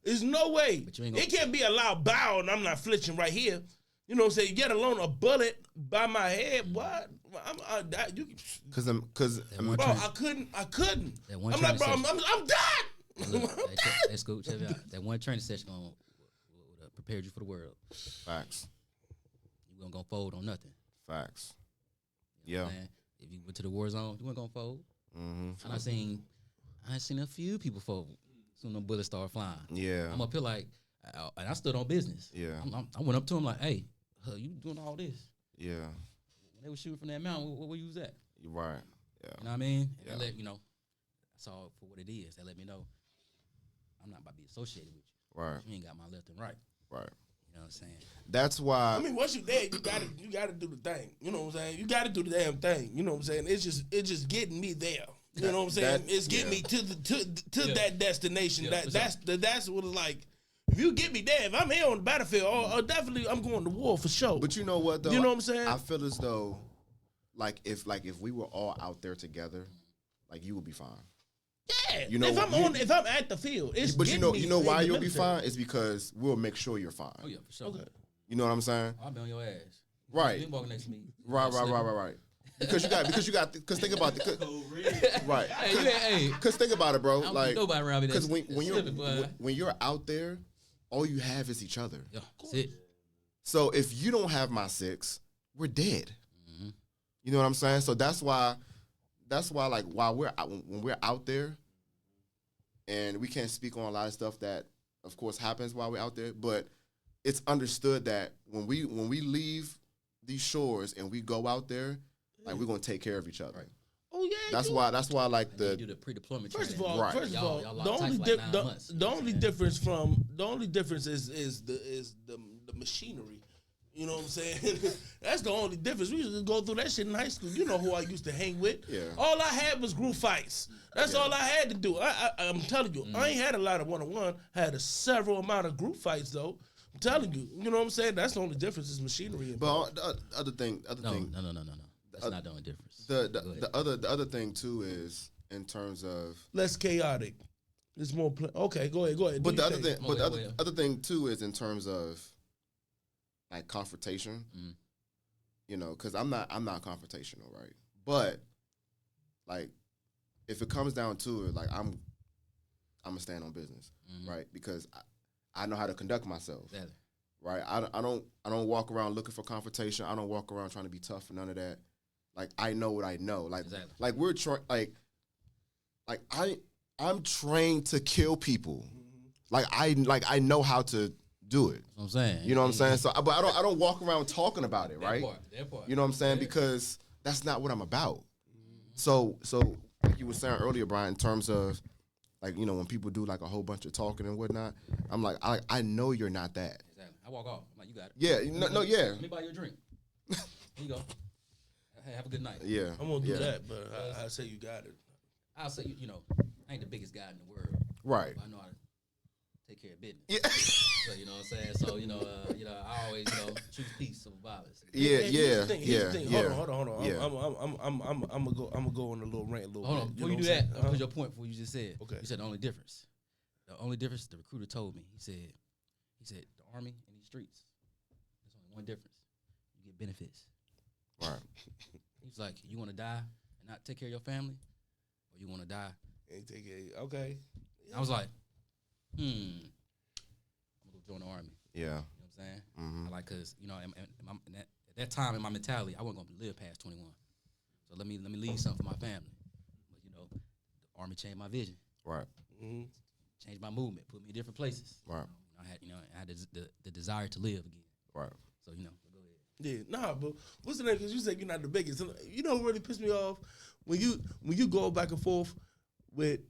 There's no way. But you ain't It can't be a loud bow and I'm not flinching right here. You know what I'm saying? Get alone a bullet by my head. What? Cause one bro, turn- I couldn't. That one I'm like, bro, training I'm done. Look, that's cool. Check it out. That one training session gonna prepare you for the world. facts. You weren't gonna fold on nothing. Facts. You know Yeah. what I'm saying? If you went to the war zone, you weren't gonna fold. Mm-hmm. And I seen a few people fold. Soon the bullets start flying. Yeah. I'm up here like, and I stood on business. Yeah. I went up to him like, hey, you doing all this? Yeah. When they were shooting from that mountain, where you was at? You're right. Yeah. You know what I mean? And Yeah. that let you know, that's all for what it is. That let me know I'm not about to be associated with you. Right. You ain't got my left and right. Right. You know what I'm saying? That's why. I mean, once you there, you gotta do the thing. You know what I'm saying? You gotta do the damn thing. You know what I'm saying? It's just getting me there. You know what I'm saying? It's getting me to that destination. Yeah, That's what it's like. If you get me there, if I'm here on the battlefield, definitely I'm going to war for sure. But you know what though? You know what I'm saying? I feel as though, like if we were all out there together, like you would be fine. Yeah. You know, if I'm at the field, it's But getting you know me why in the you'll be military. fine? It's because we'll make sure you're fine. Oh yeah, for sure. Okay. You know what I'm saying? I'll be on your ass. Right. You been walking next to me. Right. Because think about it. Right. Hey, Because think about it, bro. I don't Like, think nobody around me because that's slipping, boy. when you're out there, all you have is each other. Yeah, that's it. So if you don't have my 6, we're dead. Mm-hmm. You know what I'm saying? So that's why like while when we're out there, and we can't speak on a lot of stuff that of course happens while we're out there, but it's understood that when we leave these shores and we go out there, like we're gonna take care of each other. Right. Oh yeah. That's why like You do the pre-deployment First of training. all, Right. Y'all the locked only tight for like 9 months. the only difference is the machinery. You know what I'm saying? That's the only difference. We used to go through that shit in high school. You know who I used to hang with. Yeah. All I had was group fights. That's all I had to do. I'm telling you, I ain't had a lot of one-on-one. I had a several amount of group fights though. I'm telling you. You know what I'm saying? That's the only difference is machinery. But the other thing. No. That's not the only difference. Go ahead. The other thing too is in terms of. Less chaotic. It's more. Okay, go ahead. But Do the your other thing. thing, but the other thing too is in terms of like confrontation. You know, because I'm not confrontational, right? But like, if it comes down to it, like I'm gonna stand on business, right? Because I know how to conduct myself, Exactly. right? I don't walk around looking for confrontation. I don't walk around trying to be tough or none of that. Like I know what I know. Like Exactly. like we're I'm trained to kill people. Like I know how to do it. That's what I'm saying. You know what I'm saying? So, but I don't walk around talking about it, right? That part. You know what I'm saying? Yeah. Because that's not what I'm about. So like you were saying earlier, Brian, in terms of like, you know, when people do like a whole bunch of talking and whatnot, I'm like, I know you're not that. Exactly. I walk off. I'm like, you got it. Yeah, no, yeah. Let me buy you a drink. Here you go. Hey, have a good night. Yeah. I'm gonna do yeah. that, but I say you got it. I'll say, you know, I ain't the biggest guy in the world. Right. But I know how to take care of business. Yeah. So, you know what I'm saying? So, I always, choose peace over violence. Yeah, Here's the thing. yeah. Hold on. Yeah. I'm gonna go on a little rant a little Hold on. bit. Before you know do what I'm that, saying? I'll put your point for what you just said. Okay. You said the only difference. The only difference, the recruiter told me, he said, the Army and these streets, there's only one difference. You get benefits. Right. He's like, you want to die and not take care of your family, or you want to die Ain't take it. Okay. I was like, I'm gonna go join the army. Yeah. You know what I'm saying? Mm-hmm. I like, cause you know, at that time in my mentality, I wasn't gonna live past 21. So let me leave something for my family. But you know, the army changed my vision. Right. Mm-hmm. Changed my movement, put me in different places. Right. I had the desire to live again. Right. So go ahead. Yeah, nah, but what's the name? Because you said you're not the biggest. You know what really pissed me off? When you go back and forth with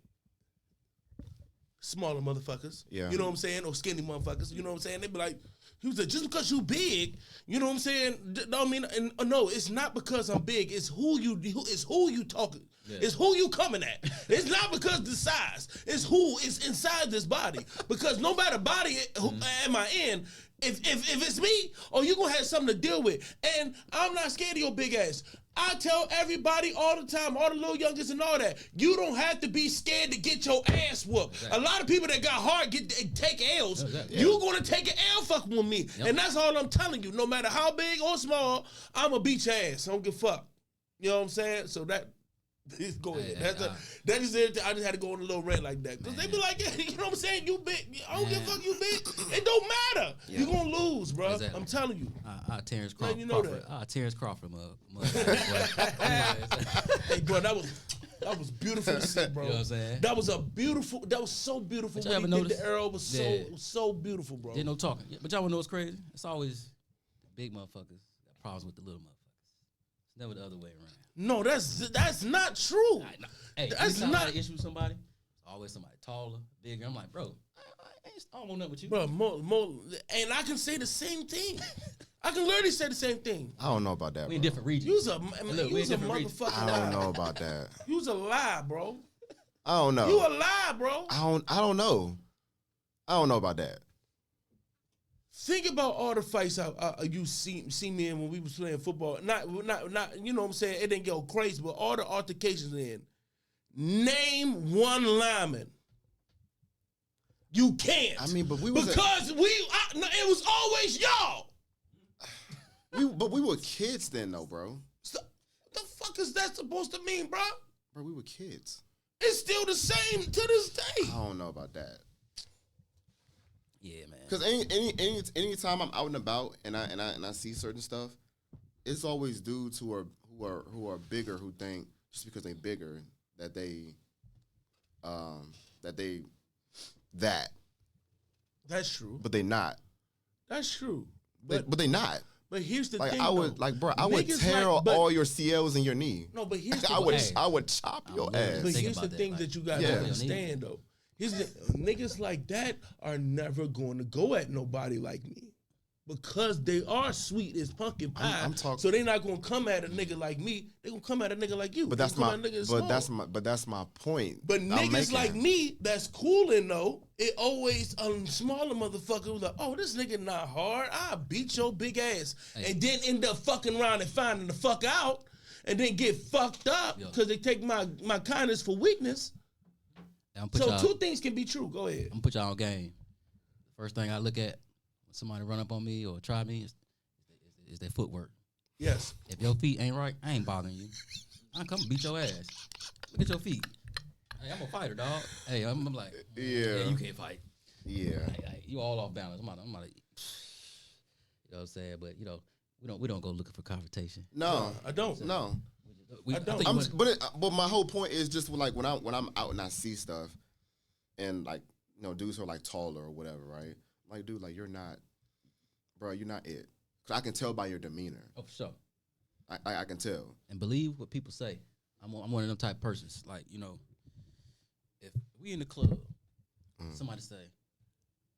smaller motherfuckers, Yeah. you know what I'm saying, or skinny motherfuckers, you know what I'm saying? They be like, he was like, just because you big, you know what I'm saying? No, I mean, no, it's not because I'm big. It's who you talking. Yeah. It's who you coming at. It's not because the size. It's who is inside this body. Because no matter body am I in, if it's me, you gonna have something to deal with. And I'm not scared of your big ass. I tell everybody all the time, all the little youngers and all that, you don't have to be scared to get your ass whooped. Exactly. A lot of people that got hard take L's. Exactly. You gonna take an L fucking with me. Yep. And that's all I'm telling you. No matter how big or small, I'ma beat your ass. I don't give a fuck. You know what I'm saying? So go ahead. That is it. I just had to go on a little rant like that. Because they be like, yeah, you know what I'm saying? You big. I don't give a fuck you big. It don't matter. Yeah. You're going to lose, bro. Exactly. I'm telling you. Terrence Man, Crawford. you know that. Terrence Crawford, Hey, bro, that was beautiful to see, bro. You know what I'm saying? That was so beautiful. But y'all When he ever did notice? the arrow, it was so beautiful, bro. Did no talking. Yeah, but y'all wanna know what's crazy? It's always the big motherfuckers got problems with the little motherfuckers. It's never the other way around. No, that's not true. Hey, That's anytime not- I had an issue with somebody, it's always somebody taller, bigger. I'm like, bro, I don't want nothing with you. Bro, more, and I can say the same thing. I can literally say the same thing. I don't know about that. We in bro. different regions. You's a we in different regions. motherfucking I lie. don't know about that. You's a lie, bro. I don't know. You a lie, bro. I don't know. I don't know about that. Think about all the fights you see me in when we was playing football. Not you know what I'm saying? It didn't go crazy, but all the altercations in. Name one lineman. You can't. I mean, but we was because it was always y'all. but we were kids then, though, bro. So, what the fuck is that supposed to mean, bro? Bro, we were kids. It's still the same to this day. I don't know about that. Yeah, man. Because any time I'm out and about and I see certain stuff, it's always dudes who are bigger who think just because they bigger that That's true. but they not. That's true. But they not. But here's the Like thing. I would though. like, bro, I would Niggas tear like- but- all your CLs in your knee. No, but here's the I would chop your really ass. But Think here's the about that, thing like, that you gotta Yeah. understand though. Niggas like that are never going to go at nobody like me. Because they are sweet as pumpkin pie. I'm talking- so they're not gonna come at a nigga like me. They're gonna come at a nigga like you. But They that's gonna my come at a nigga but that's small. my point. But I'm niggas making. like me, that's coolin' though. It always smaller motherfucker was like, oh, this nigga not hard. I'll beat your big ass, Hey. and then end up fucking around and finding the fuck out, and then get fucked up Yo. because they take my kindness for weakness. I'm put So y'all, two things can be true. Go ahead. I'm gonna put y'all on game. First thing I look at when somebody run up on me or try me is their footwork. Yes. If your feet ain't right, I ain't bothering you. I come beat your ass. Look at your feet. Hey, I'm a fighter, dog. Hey, I'm like, Yeah. you can't fight. Yeah. Hey, you all off balance. I'm not, you know what I'm saying? But we don't go looking for confrontation. No. I don't. No. I don't. think But my whole point is just like when I'm out and I see stuff, and like dudes who are like taller or whatever, right? Like, dude, like you're not it. 'Cause I can tell by your demeanor. oh, for sure. I can tell. And believe what people say. I'm one of them type of persons. Like, if we in the club, somebody say,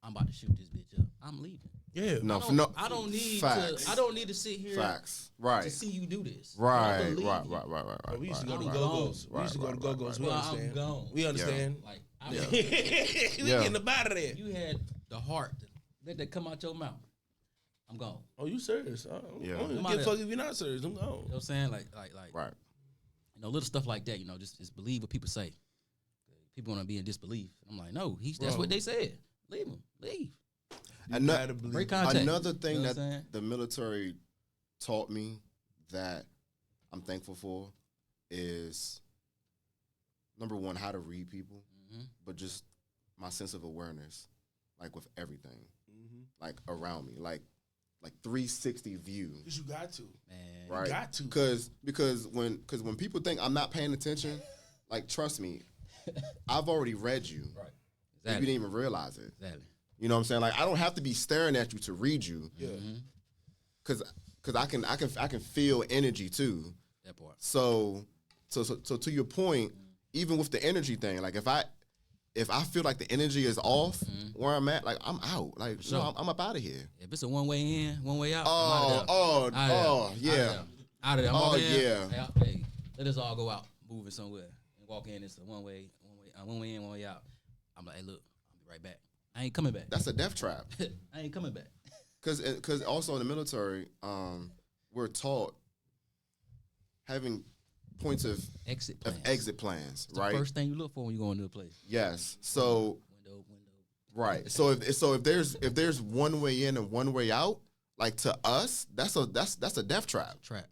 I'm about to shoot this bitch up, I'm leaving. Yeah. No, I don't need facts. to. I don't need to sit here Facts. to Right. see you do this. Right. I believe Right. you. Right. We used to go right, to I'm go-go's. gone. We used to go to go-go's. We Well, understand. I'm gone. We understand. Like, Yeah. We Yeah. getting up out of there. you had the heart that come out your mouth. I'm gone. Oh, you serious? Yeah. I don't even I'm give a out fuck if you're not serious. I'm You know gone. what I'm saying? Like, Right. little stuff like that. Just believe what people say. People want to be in disbelief. I'm like, no, that's Bro. what they said. Leave him. Leave. Gotta believe. Break contact. Another thing You know what I'm that saying? the military taught me that I'm thankful for is number one, how to read people, Mm-hmm. but just my sense of awareness, like with everything, Mm-hmm. like around me, like 360 view, Because you got to. Man. right? You got to. Because when people think I'm not paying attention, like trust me, I've already read you. Right. You Exactly. didn't even realize it. Exactly. You know what I'm saying? Like I don't have to be staring at you to read you, Yeah. Mm-hmm. because I can feel energy too. That part. So to your point, even with the energy thing, like if I feel like the energy is off where I'm at, like I'm out. Like sure. no, I'm up out of here. If it's a one way in, one way out, Oh, yeah. Out of there. I'm Oh, over there. yeah. Hey, let us all go out, moving somewhere, and walk in. It's a one way in, one way out. I'm like, hey, look, I'll be right back. I ain't coming back. That's a death trap. I ain't coming back. Because also in the military, we're taught having points of Exit plans. plans, It's right? the first thing you look for when you go into a place. Yes. So Window. right. So if there's one way in and one way out, like to us, that's a death trap. Trap.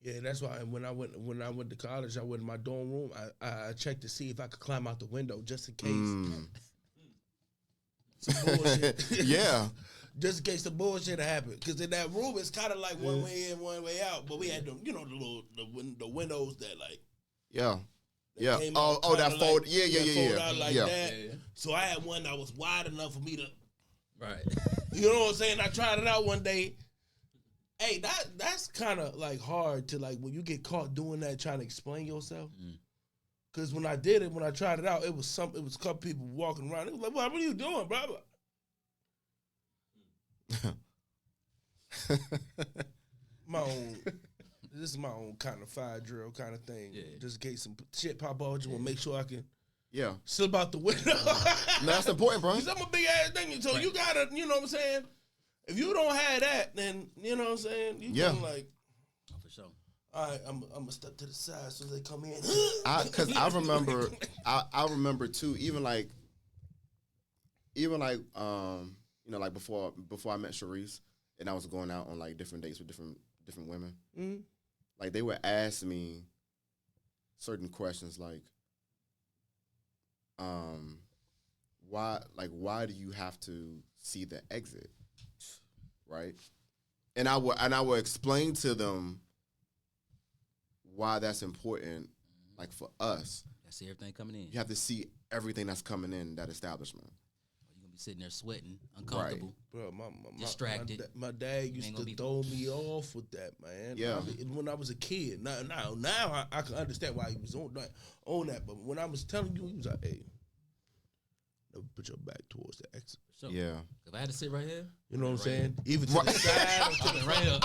Yeah, that's why when I went to college, I went in my dorm room. I checked to see if I could climb out the window just in case. Some bullshit. Yeah. Just in case the bullshit happened. Because in that room, it's kind of like one way in, one way out. But we had the the windows that like. Yeah. that Yeah. came Oh, out that kinda fold. like- Yeah. fold out like Yeah. that. Yeah. So I had one that was wide enough for me to. Right. You know what I'm saying? I tried it out one day. Hey, that's kind of like hard to like when you get caught doing that, trying to explain yourself. Because when I did it, when I tried it out, it was a couple people walking around. It was like, what are you doing, brother? This is my own kind of fire drill kind of thing. Yeah. Just in case some shit pop out, just want to make sure I can Yeah. slip out the window. No, that's important, bro. Because I'm a big ass thing. So you gotta, you know what I'm saying? If you don't have that, then you know what I'm saying? You can like, Oh, for sure. all right, I'm gonna step to the side so they come in. Because I remember too, even like you know, like before I met Sharice and I was going out on like different dates with different women. Mm-hmm. Like they would ask me certain questions like, why do you have to see the exit? Right? And I would explain to them why that's important, like for us. I see everything coming in. You have to see everything that's coming in that establishment. You're gonna be sitting there sweating, uncomfortable. Bro, Distracted. My dad used ain't to gonna be throw me off with that, man. Yeah. When I was a kid. Now I can understand why he was on that. But when I was telling you, he was like, hey, never put your back towards the exit. So, Yeah. if I had to sit right here, You know what I'm Right. saying? Even to the side. Or to the right up.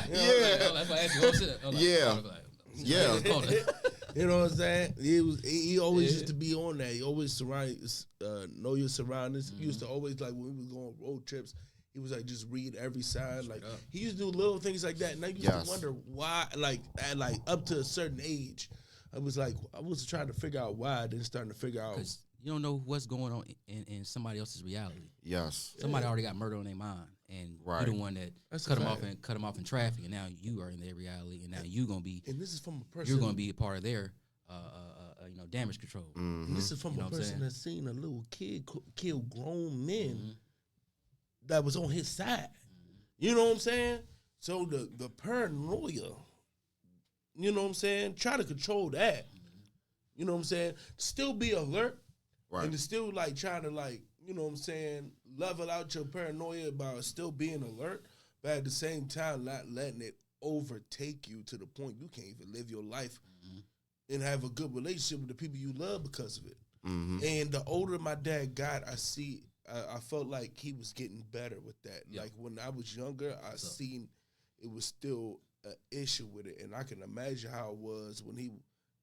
Yeah. That's why I asked you, go sit. I'm like, Yeah. I'm like, Yeah. in the corner. You know what I'm saying? He always used to be on that. He always know your surroundings. He used to always like when we was going on road trips. He was like just read every sign. Like up. he used to do little things like that, and I used Yes. to wonder why. Like at up to a certain age, I was trying to figure out why. Then starting to figure out. Because you don't know what's going on in somebody else's reality. Yes. Somebody already got murder on their mind, and Right. you're the one that That's a cut fact. them off in traffic, and now you are in their reality, and now you're gonna be From a person. you're gonna be a part of their damage control. And this is from You know a what I'm person saying? that's seen a little kid kill grown men that was on his side. You know what I'm saying? So the paranoia, you know what I'm saying? Try to control that. You know what I'm saying? Still be alert. Right. And to still like trying to like, you know what I'm saying, level out your paranoia about still being alert, but at the same time not letting it overtake you to the point you can't even live your life and have a good relationship with the people you love because of it. Mm-hmm. And the older my dad got, I felt like he was getting better with that. Yeah. Like when I was younger, I seen it was still an issue with it, and I can imagine how it was when he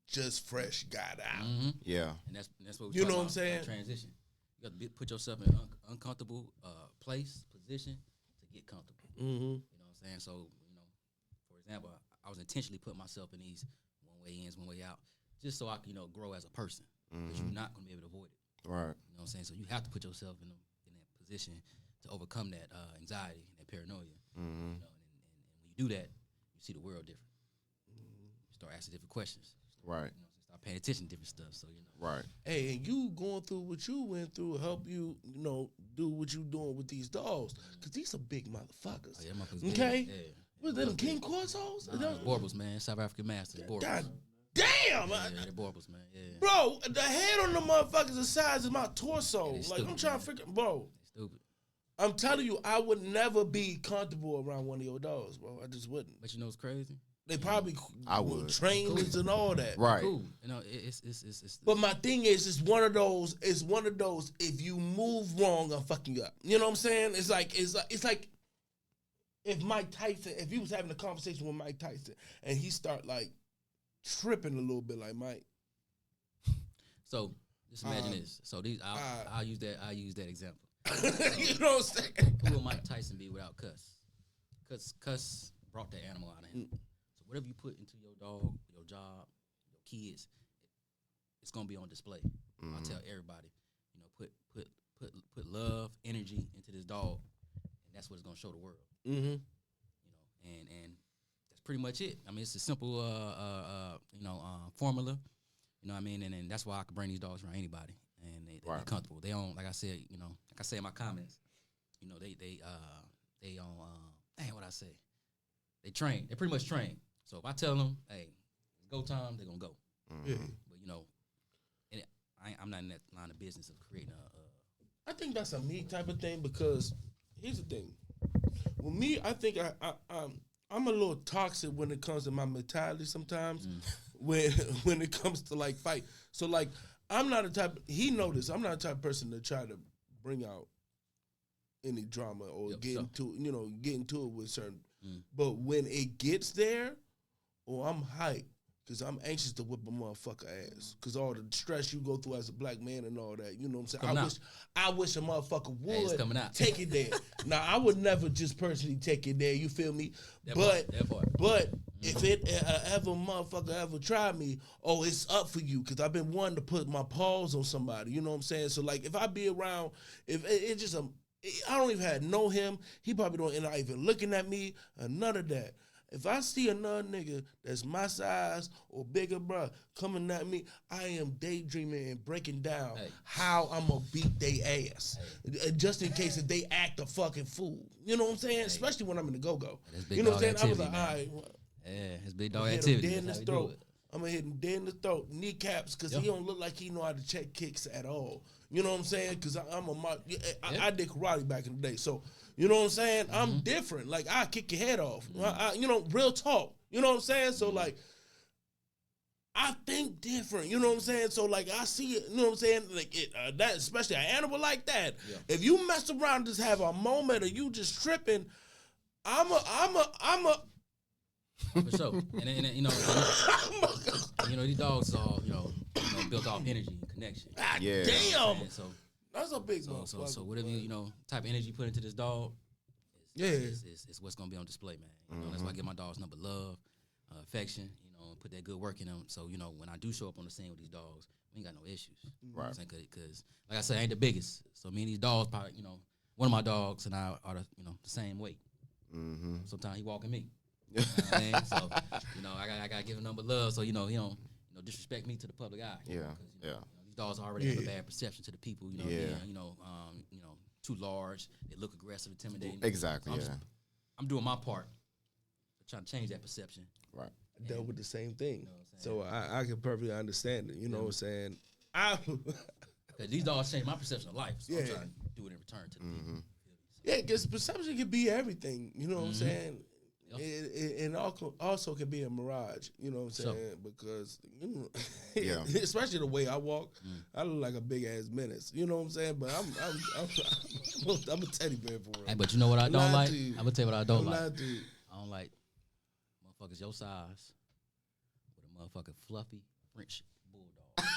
just fresh got out. Yeah. And that's what You we're know talking what I'm about, saying? transition. You got to put yourself in an uncomfortable position to get comfortable. Mm-hmm. You know what I'm saying? So, for example, I was intentionally putting myself in these one way ins, one way out, just so I can, grow as a person. Because you're not going to be able to avoid it. Right. You know what I'm saying? So you have to put yourself in that position to overcome that anxiety and that paranoia. Mm-hmm. And when you do that, you see the world different. You start asking different questions. Right. Start paying attention to different stuff. So Right. Hey, and you going through what you went through help you, do what you doing with these dogs. Because these are big motherfuckers. Oh, yeah, motherfuckers Okay? big. Yeah. What's them, King Corsos? Borbles, man. South African Masters. Borbles. God damn! Yeah, they're Borbles, man. Yeah. Bro, the head on the motherfuckers the size of my torso. Yeah, Like, stupid, I'm trying to figure, bro. Stupid. I'm telling you, I would never be comfortable around one of your dogs, bro. I just wouldn't. But you know what's crazy? They probably I would. trainers and all that. Right. Cool. It's But my thing is, it's one of those. If you move wrong, I'm fucking you up. You know what I'm saying? It's like if Mike Tyson, if he was having a conversation with Mike Tyson and he start like tripping a little bit, like Mike. So just imagine this. So I'll use that example. You know what I'm saying? Who will Mike Tyson be without Cuss? Cuss brought that animal out of him. So whatever you put into your dog, your job, your kids, it's gonna be on display. I tell everybody, put love, energy into this dog, and that's what it's gonna show the world. Mm-hmm. And that's pretty much it. I mean, it's a simple formula. You know what I mean? And that's why I can bring these dogs around anybody, and they're comfortable. They don't, like I said, like I say in my comments, they on what I say. They train. They pretty much train. So if I tell them, hey, it's go time, they're gonna go. Yeah. But and I'm not in that line of business of creating I think that's a me type of thing because here's the thing. With me, I think I'm a little toxic when it comes to my mentality sometimes. When it comes to like fight. So like I'm not a type. He noticed I'm not a type of person to try to bring out any drama or get into it with certain. But when it gets there, I'm hyped because I'm anxious to whip a motherfucker ass because all the stress you go through as a black man and all that. You know what I'm saying? I wish a motherfucker would take it there. Now I would never just personally take it there. You feel me? But if it ever motherfucker ever try me, it's up for you because I've been wanting to put my paws on somebody. You know what I'm saying? So like if I be around, if it's just I don't even know him. He probably don't not even looking at me or none of that. If I see another nigga that's my size or bigger, bro, coming at me, I am daydreaming and breaking down how I'm gonna beat they ass, just in case if they act a fucking fool. You know what I'm saying? Especially when I'm in the go-go. You know what I'm saying? I was like, all right. Yeah, it's big dog activity. Dead in his throat. I'm gonna hit him dead in the throat, kneecaps, because he don't look like he know how to check kicks at all. You know what I'm saying? Because I did karate back in the day, so you know what I'm saying. I'm different. Like I kick your head off. Real talk. You know what I'm saying? So like, I think different. You know what I'm saying? So like, I see it. You know what I'm saying? Like that, especially an animal like that. Yeah. If you mess around, and just have a moment, or you just tripping, I'm a. For sure, and these dogs are all built off energy and connection. Yeah, damn. So that's a big one. So whatever type of energy you put into this dog, it's what's gonna be on display, man. That's why I give my dogs number love, affection. Put that good work in them. So when I do show up on the scene with these dogs, we ain't got no issues. Right. Because like I said, I ain't the biggest. So me and these dogs, probably one of my dogs and I are the same weight. Mm-hmm. Sometimes he walking me. You know what I mean? So, I gotta give him number love so he don't disrespect me to the public eye. These dogs already have a bad perception to the people, too large, they look aggressive, intimidating. Exactly. I'm doing my part, trying to change that perception. Right. I dealt with the same thing. So I can perfectly understand it. You know what I'm saying? Because these dogs change my perception of life. So I'm trying to do it in return to the people. Yeah, because perception can be everything. You know what I'm saying? It also can be a mirage, you know what I'm saying? Because, especially the way I walk, I look like a big ass menace, you know what I'm saying? But I'm a teddy bear for real. Hey, but you know what I don't like? I'm gonna tell you what I don't like. I don't like motherfuckers your size with a motherfucking fluffy French bulldog.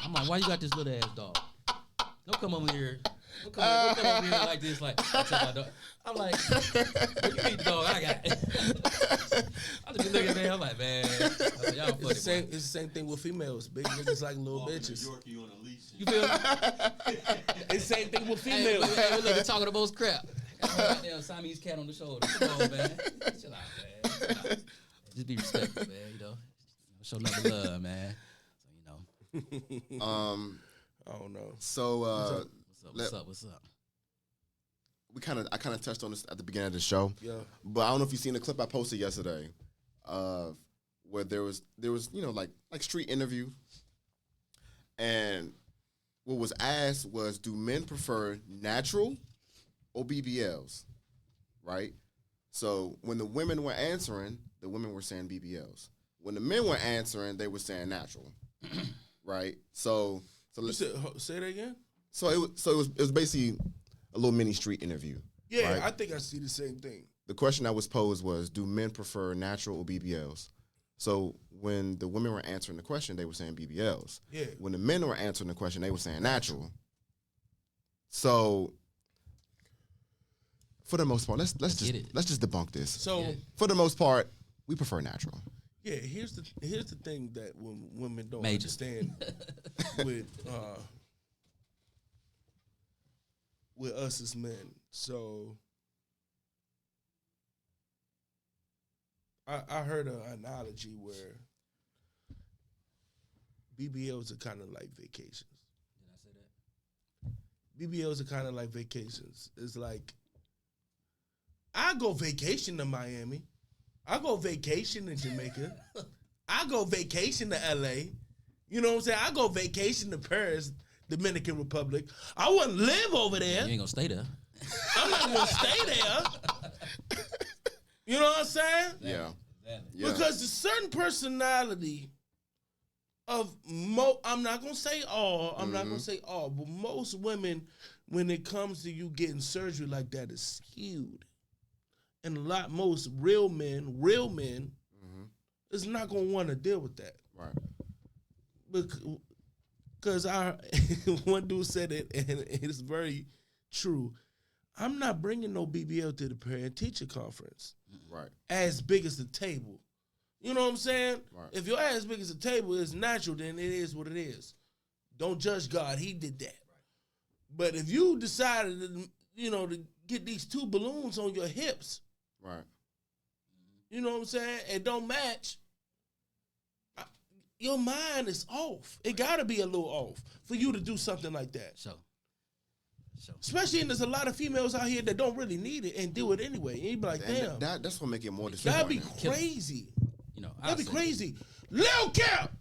I'm like, why you got this little ass dog? Don't come over here. Don't come over here like this. Like, I'm like, when you beat the dog, I got it. I just be looking at me. I'm like, man, y'all funny. It's the same thing with females. Big niggas like little bitches. Yorkie on a leash. You feel me? It's the same thing with females. Hey, look, they're talking the most crap. Goddamn Siamese cat on the shoulder. Come on, man. Chill out, man. Just be respectful, man. Show nothing love, man. I don't know. So What's up? I kind of touched on this at the beginning of the show. Yeah. But I don't know if you've seen the clip I posted yesterday, where there was like street interview, and what was asked was, do men prefer natural or BBLs? Right. So when the women were answering, the women were saying BBLs. When the men were answering, they were saying natural. Right. So let's say that again. So it was basically a little mini street interview. Yeah, right? I think I see the same thing. The question that was posed was, do men prefer natural or BBLs? So when the women were answering the question, they were saying BBLs. Yeah. When the men were answering the question, they were saying natural. So for the most part, let's just debunk this. So for the most part, we prefer natural. Yeah, here's the thing that women don't Major. understand with us as men. So I heard an analogy where BBLs are kind of like vacations. Did I say that? BBLs are kind of like vacations. It's like, I go vacation to Miami. I go vacation to Jamaica. I go vacation to LA. You know what I'm saying? I go vacation to Paris, Dominican Republic. I wouldn't live over there. You ain't gonna stay there. I'm not gonna stay there. You know what I'm saying? Yeah. Because the certain personality of I'm not gonna say all, but most women, when it comes to you getting surgery like that, is skewed. And most real men is not gonna want to deal with that. Right. Because one dude said it, and it's very true. I'm not bringing no BBL to the parent teacher conference. Right. As big as the table. You know what I'm saying? Right. If your ass big as the table is natural, then it is what it is. Don't judge God. He did that. Right. But if you decided to get these two balloons on your hips, right. You know what I'm saying? It don't match. Your mind is off. It got to be a little off for you to do something like that. So. Especially, and there's a lot of females out here that don't really need it and do it anyway. And you be like, damn. That's what make it more disappointing. That'd be crazy. That'd be crazy. Lil Cap!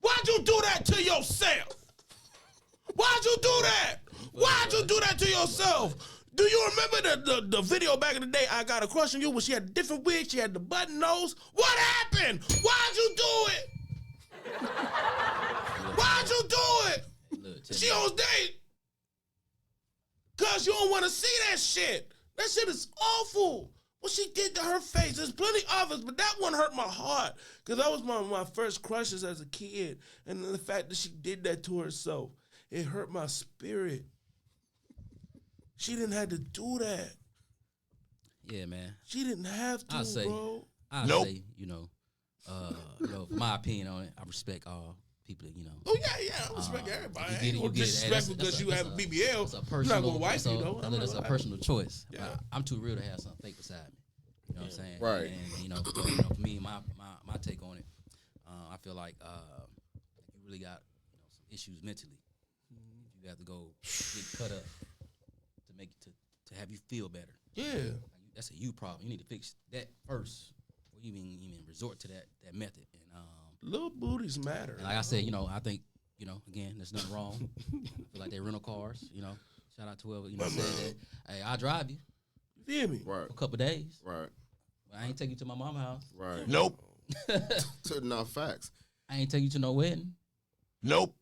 Why'd you do that to yourself? Why'd you do that? Why'd you do that to yourself? Do you remember the video back in the day, I Got a Crush on You, where she had a different wig, she had the button nose? What happened? Why'd you do it? Why'd you do it? She on date. Cause you don't want to see that shit. That shit is awful. What she did to her face. There's plenty of it, but that one hurt my heart. Cause that was my first crushes as a kid. And the fact that she did that to herself, it hurt my spirit. She didn't have to do that. Yeah, man. She didn't have to, bro. I say, my opinion on it, I respect all people, Oh, yeah, I respect everybody. I ain't gonna get it. disrespect because you have a BBL. I'm not gonna wife you, though. That's a personal choice. Yeah. I'm too real to have something fake beside me. You know what I'm saying? Right. And, for me, my take on it, I feel like you really got some issues mentally. You have to go get cut up to have you feel better. Yeah. That's a you problem. You need to fix that first before you even resort to that method. And little booties matter. And like I said, I think, again, there's nothing wrong. I feel like they're rental cars, Shout out to whoever, said that. Hey, I'll drive you. You feel me? Right. For a couple of days. Right. But I ain't take you to my mama's house. Right. Nope. No facts. I ain't take you to no wedding. Nope.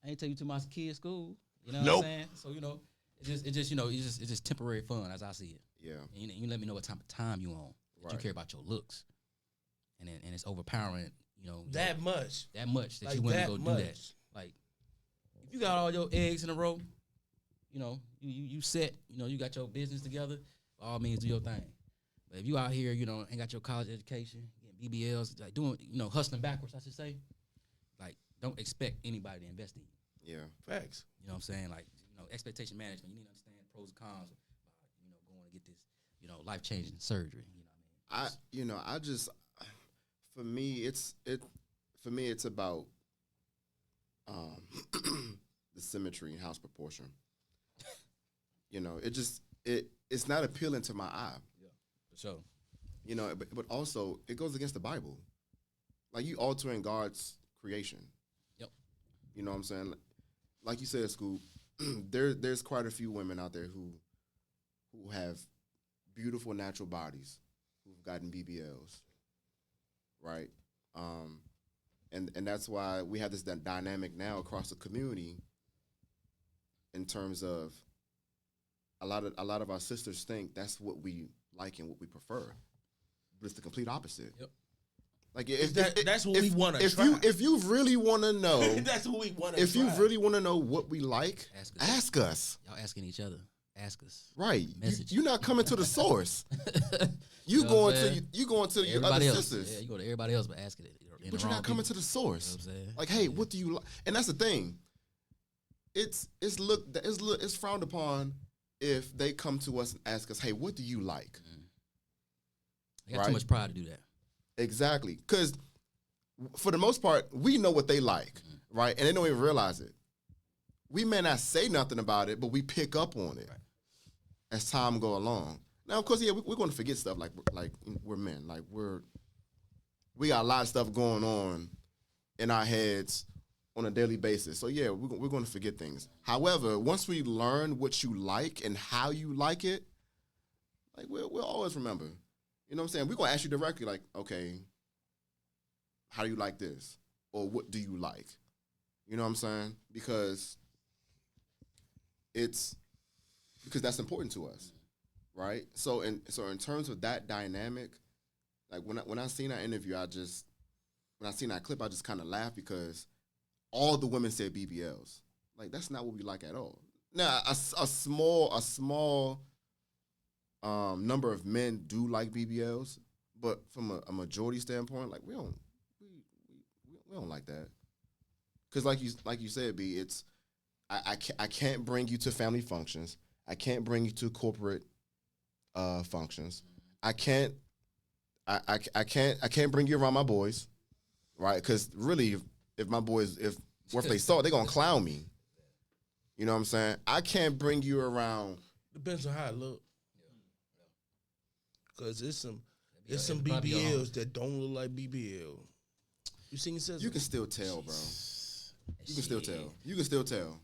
I ain't take you to my kid's school. You know Nope. what I'm saying? So, it's just temporary fun as I see it. Yeah. And you let me know what type of time you on. That you care about your looks. And it's overpowering, that much. That much that like you want to that go much. do that. Like, if you got all your eggs in a row, you set, you got your business together, by all means do your thing. But if you out here, ain't got your college education, getting BBLs, like doing, hustling backwards, I should say, like, don't expect anybody to invest in you. Yeah. Facts. You know what I'm saying? Like, expectation management, you need to understand pros and cons of, going to get this, life-changing surgery. You know what I mean? For me, it's about the symmetry and house proportion. It's not appealing to my eye. Yeah, for sure. But also it goes against the Bible. Like you altering God's creation. Yep. You know what I'm saying? Like you said, Scoop, there's quite a few women out there who have beautiful natural bodies who've gotten BBLs. Right? And that's why we have this dynamic now across the community in terms of a lot of our sisters think that's what we like and what we prefer. But it's the complete opposite. Yep. Like that's what we want to try. If you really want to know, that's what we want to. If you really want to know what we like, ask us. Y'all asking each other. Ask us. Right. Message. You're not coming to the source. You going to your other else. sisters. Yeah, you go to everybody else, but asking it. But you're not coming to the source. You know what I'm saying? Like, hey, what do you like? And that's the thing. It's frowned upon if they come to us and ask us, hey, what do you like? They got too much pride to do that. Exactly. Because for the most part, we know what they like, right? And they don't even realize it. We may not say nothing about it, but we pick up on it as time go along. Now, of course, yeah, we're going to forget stuff like we're men. Like we got a lot of stuff going on in our heads on a daily basis. So yeah, we're going to forget things. However, once we learn what you like and how you like it, like we'll always remember. You know what I'm saying? We're going to ask you directly, like, okay, how do you like this? Or what do you like? You know what I'm saying? Because that's important to us, right? So in terms of that dynamic, like when I seen that interview, when I seen that clip, I just kind of laughed because all the women said BBLs. Like that's not what we like at all. Now a small number of men do like BBLs, but from a majority standpoint, like we don't like that. Because like you said, B, it's I can't bring you to family functions. I can't bring you to corporate functions. I can't bring you around my boys, right? Because really, if my boys, if they saw it, they're gonna clown me. You know what I'm saying? I can't bring you around. Depends on how I look. Because it's some BBLs that don't look like BBL. You seen Scissor? You can still tell, bro. You can still tell. You can still tell.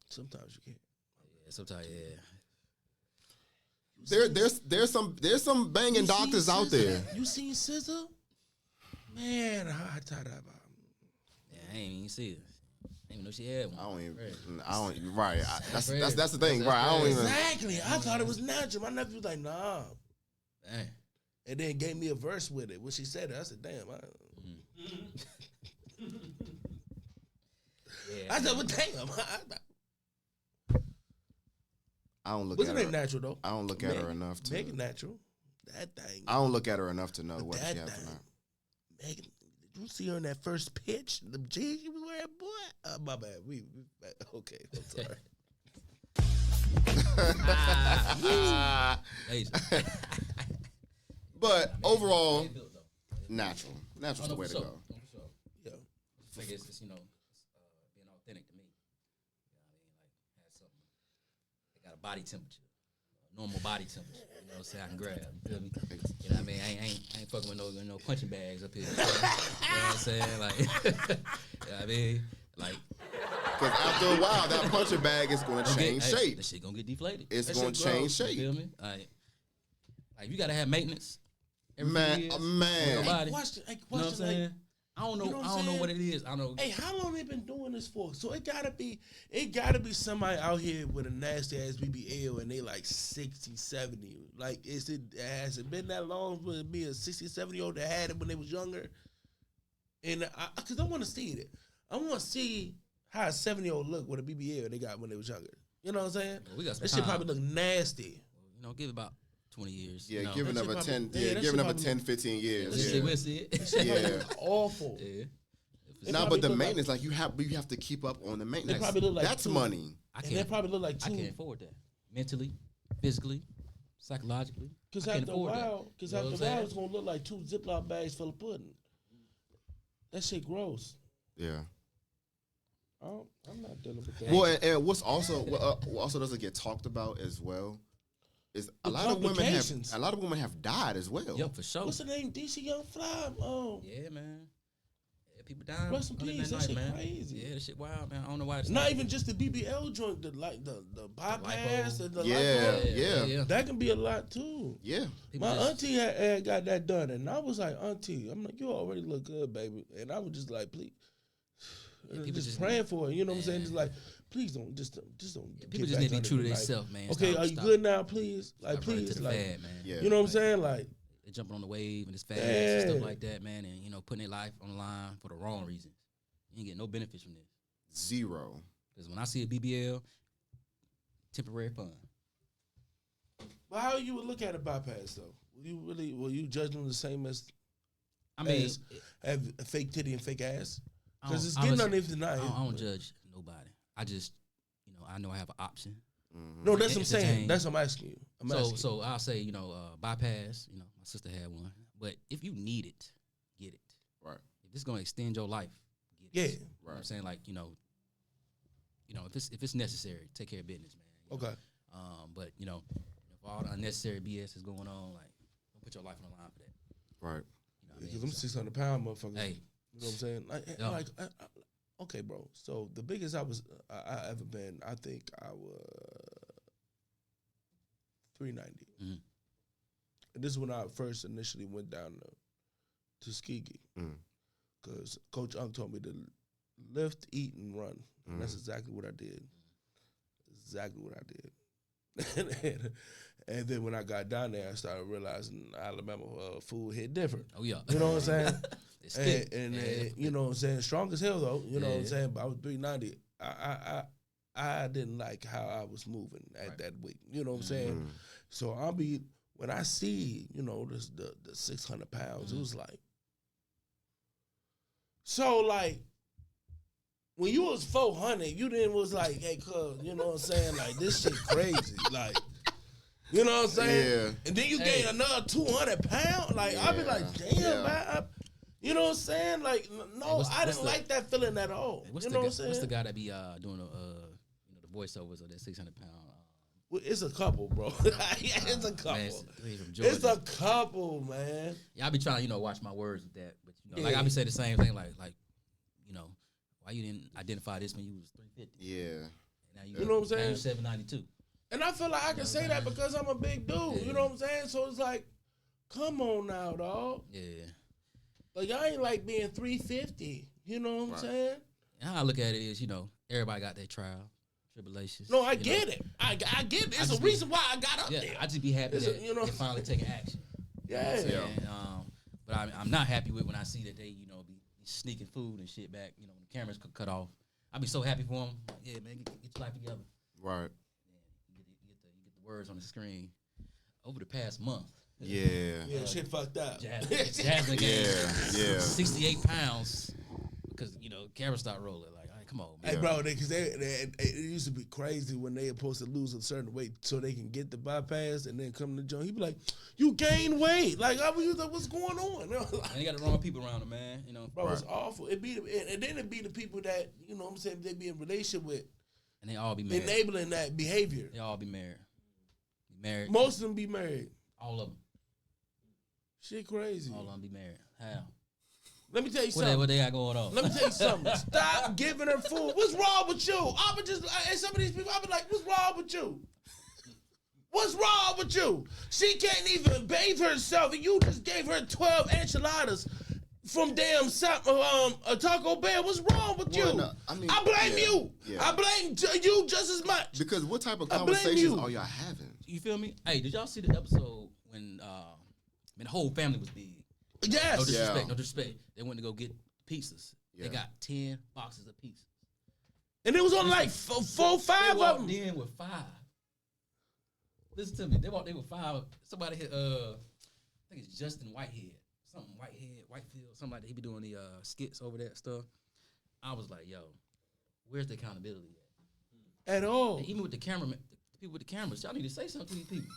Sometimes you can't. Yeah, sometimes, There's some banging doctors out there. You seen Scissor? Man, I thought about. Yeah, I ain't even see it. I didn't even know she had one. That's the thing, right? I don't even. Exactly. I thought it was natural. My nephew was like, nah. Dang. And then gave me a verse with it. When she said it, I said, damn. I said, well, damn. I don't look What's at her her. name natural, though? I don't look at her enough to. Megan natural. That thing. I don't look at her enough to know what she has or not. Megan, did you see her in that first pitch? The jeans she was wearing, boy? My bad. We okay. I'm sorry. But overall, natural. Natural's the way to go. Yeah. I guess it's being authentic to me. You know what I mean? Like, has something. They got a body temperature, a normal body temperature. You know what I'm saying? I can grab. You feel me? You know what I mean? I ain't fucking with no punching bags up here. You know what I'm saying? Like, you know what I mean? Like, because after a while, that punching bag is going to change shape. That shit gonna get deflated. It's going to change shape. You feel me? Like you gotta have maintenance. Man. You know what I'm saying? saying? I don't know what it is. I don't know. Hey, how long they been doing this for? So it gotta be somebody out here with a nasty ass BBL and they like 60, 70. Like, has it been that long for it to be a 60, 70-year-old that had it when they was younger? And because I want to see it. I want to see how a 70-year-old look with a BBL they got when they was younger. You know what I'm saying? We got some that shit probably look nasty. You know, give about 20 years. Yeah, you know. giving up a 10, giving up a 10, 15 years. We'll see it. Yeah, awful. Yeah. Nah, but the maintenance, like you have to keep up on the maintenance. They probably look like that's money. They probably look like two. I can't afford that. Mentally, physically, psychologically. Because after a while, it's gonna look like two Ziploc bags full of pudding. That shit gross. Yeah. I'm not dealing with that. Well, and what's also what also doesn't get talked about as well is a lot of women have died as well. Yep, for sure. What's the name? DC Young Fly. Oh, Yeah, man. Yeah, people dying. Rest in under peace. That knife, shit man. crazy. Yeah, that shit wild, man. I don't know why it's not even just the BBL joint, the bypass, the Yeah, lipo. yeah. That can be a lot too. Yeah. People My just- auntie had got that done, and I was like, Auntie, I'm like, you already look good, baby. And I was just like, please, people just just- praying for her. You know what I'm saying? Just like, please don't, just don't. People get just back need to be under true to the knife. themselves, man. Okay, Stop- are you stop- good now? Please, like, stop running please, to the like, fad, man. Yeah. you know what I'm saying? Like, They jumping on the wave and it's fast and Yeah. stuff like that, man, and putting their life on the line for the wrong reasons. You ain't get no benefits from this. Zero. Because when I see a BBL, temporary fun. but how you would look at a bypass though? Will you judge them the same as I mean, as have a fake titty and fake ass? I Because don't- it's I getting listen- underneath the I knife. don't judge nobody. I just, I know I have an option. No, that's what I'm saying. entertain. That's what I'm asking you. I'm asking. So I'll say, bypass. My sister had one. But if you need it, get it. Right. If it's gonna extend your life, get Yeah. it. You know what I'm saying? Like, if it's necessary, take care of business, man. Okay. But if all the unnecessary BS is going on, like, don't put your life on the line for that. Right. You know what I Because mean? I'm 600-pound motherfucker. Hey. You know what I'm saying? Yeah. Okay, bro. So the biggest I ever been, I think I was 390. Mhm. And this is when I first initially went down to Tuskegee. Because Coach Unk told me to lift, eat, and run. And that's exactly what I did. Exactly what I did. and then when I got down there, I started realizing Alabama food hit different. Oh yeah. You know what I'm saying? It's thick. and Yeah. you know what I'm saying? Strong as hell though. You know what I'm Yeah. saying? But I was 390. I didn't like how I was moving at Right. that weight. You know what I'm saying? So when I see, the 600 pounds, it was like, so like, when you was 400, you then was like, hey, cuz, you know what I'm saying? Like, this shit crazy. Like, you know what I'm saying? Yeah. And then you gain another 200 pounds. Like, I be like, damn, Yeah. man. You know what I'm saying? Like, no, what's I didn't the- like that feeling at all. What's You the know guy, what I'm saying? what's the guy that be doing the voiceovers of that 600-pound? Well, it's a couple, bro. It's a couple. Man, he's from Georgia. It's a couple, man. Yeah, I be trying to watch my words with that, but like Yeah. I be saying the same thing, like why you didn't identify this when you was 350? Yeah. Now You know what I'm saying? Now you 792. And I feel like I can say that because I'm a big dude. You know what I'm saying? So it's like, come on now, dog. Yeah. Like, I ain't like being 350. You know what I'm saying? And how I look at it is, everybody got their trial, tribulations. No, I get it. I get it. It's a reason why I got up Yeah, there. I just be happy It's a- that they finally taking action. Yeah. You know what I'm saying? But I'm not happy with when I see that they, be sneaking food and shit back. When the cameras cut off. I be so happy for them. Like, yeah, man, get your life together. Right. You get the words on the screen. Over the past month, Yeah. Yeah, shit fucked up. Jasmine gained Yeah. 68 pounds because camera start rolling. Like, all right, come on, man. Hey, bro, because it used to be crazy when they supposed to lose a certain weight so they can get the bypass and then come to the joint. He be like, you gained weight. Like, I was like, what's going on? And they got the wrong people around them, man. Bro, it's awful. And then it be the people that, you know what I'm saying, they be in relationship with, And they all be married. enabling that behavior. They all be married. Be married. Most of them be married. All of them. Shit crazy. All of them be married. How? Let me tell you something. What they got going on? Let me tell you something. Stop giving her food. What's wrong with you? I would just, and some of these people, I be like, what's wrong with you? What's wrong with you? She can't even bathe herself, and you just gave her 12 enchiladas from damn a Taco Bell. What's wrong with Well, you? no, I mean, I blame yeah, you. yeah. I blame you just as much. Because what type of I blame conversations you. are y'all having? You feel me? Hey, did y'all see the episode when the whole family was big? Yes. No disrespect, Yeah. no disrespect. They went to go get pizzas. Yeah. They got 10 boxes of pizzas. And it was on like four, They five of walked them. in with 5. Listen to me. They walked in with 5. Somebody hit, I think it's Justin Whitehead. Something Whitefield, somebody, he be doing the skits over that stuff. I was like, yo, where's the accountability at? At all. And even with the cameraman, the people with the cameras, y'all need to say something to these people.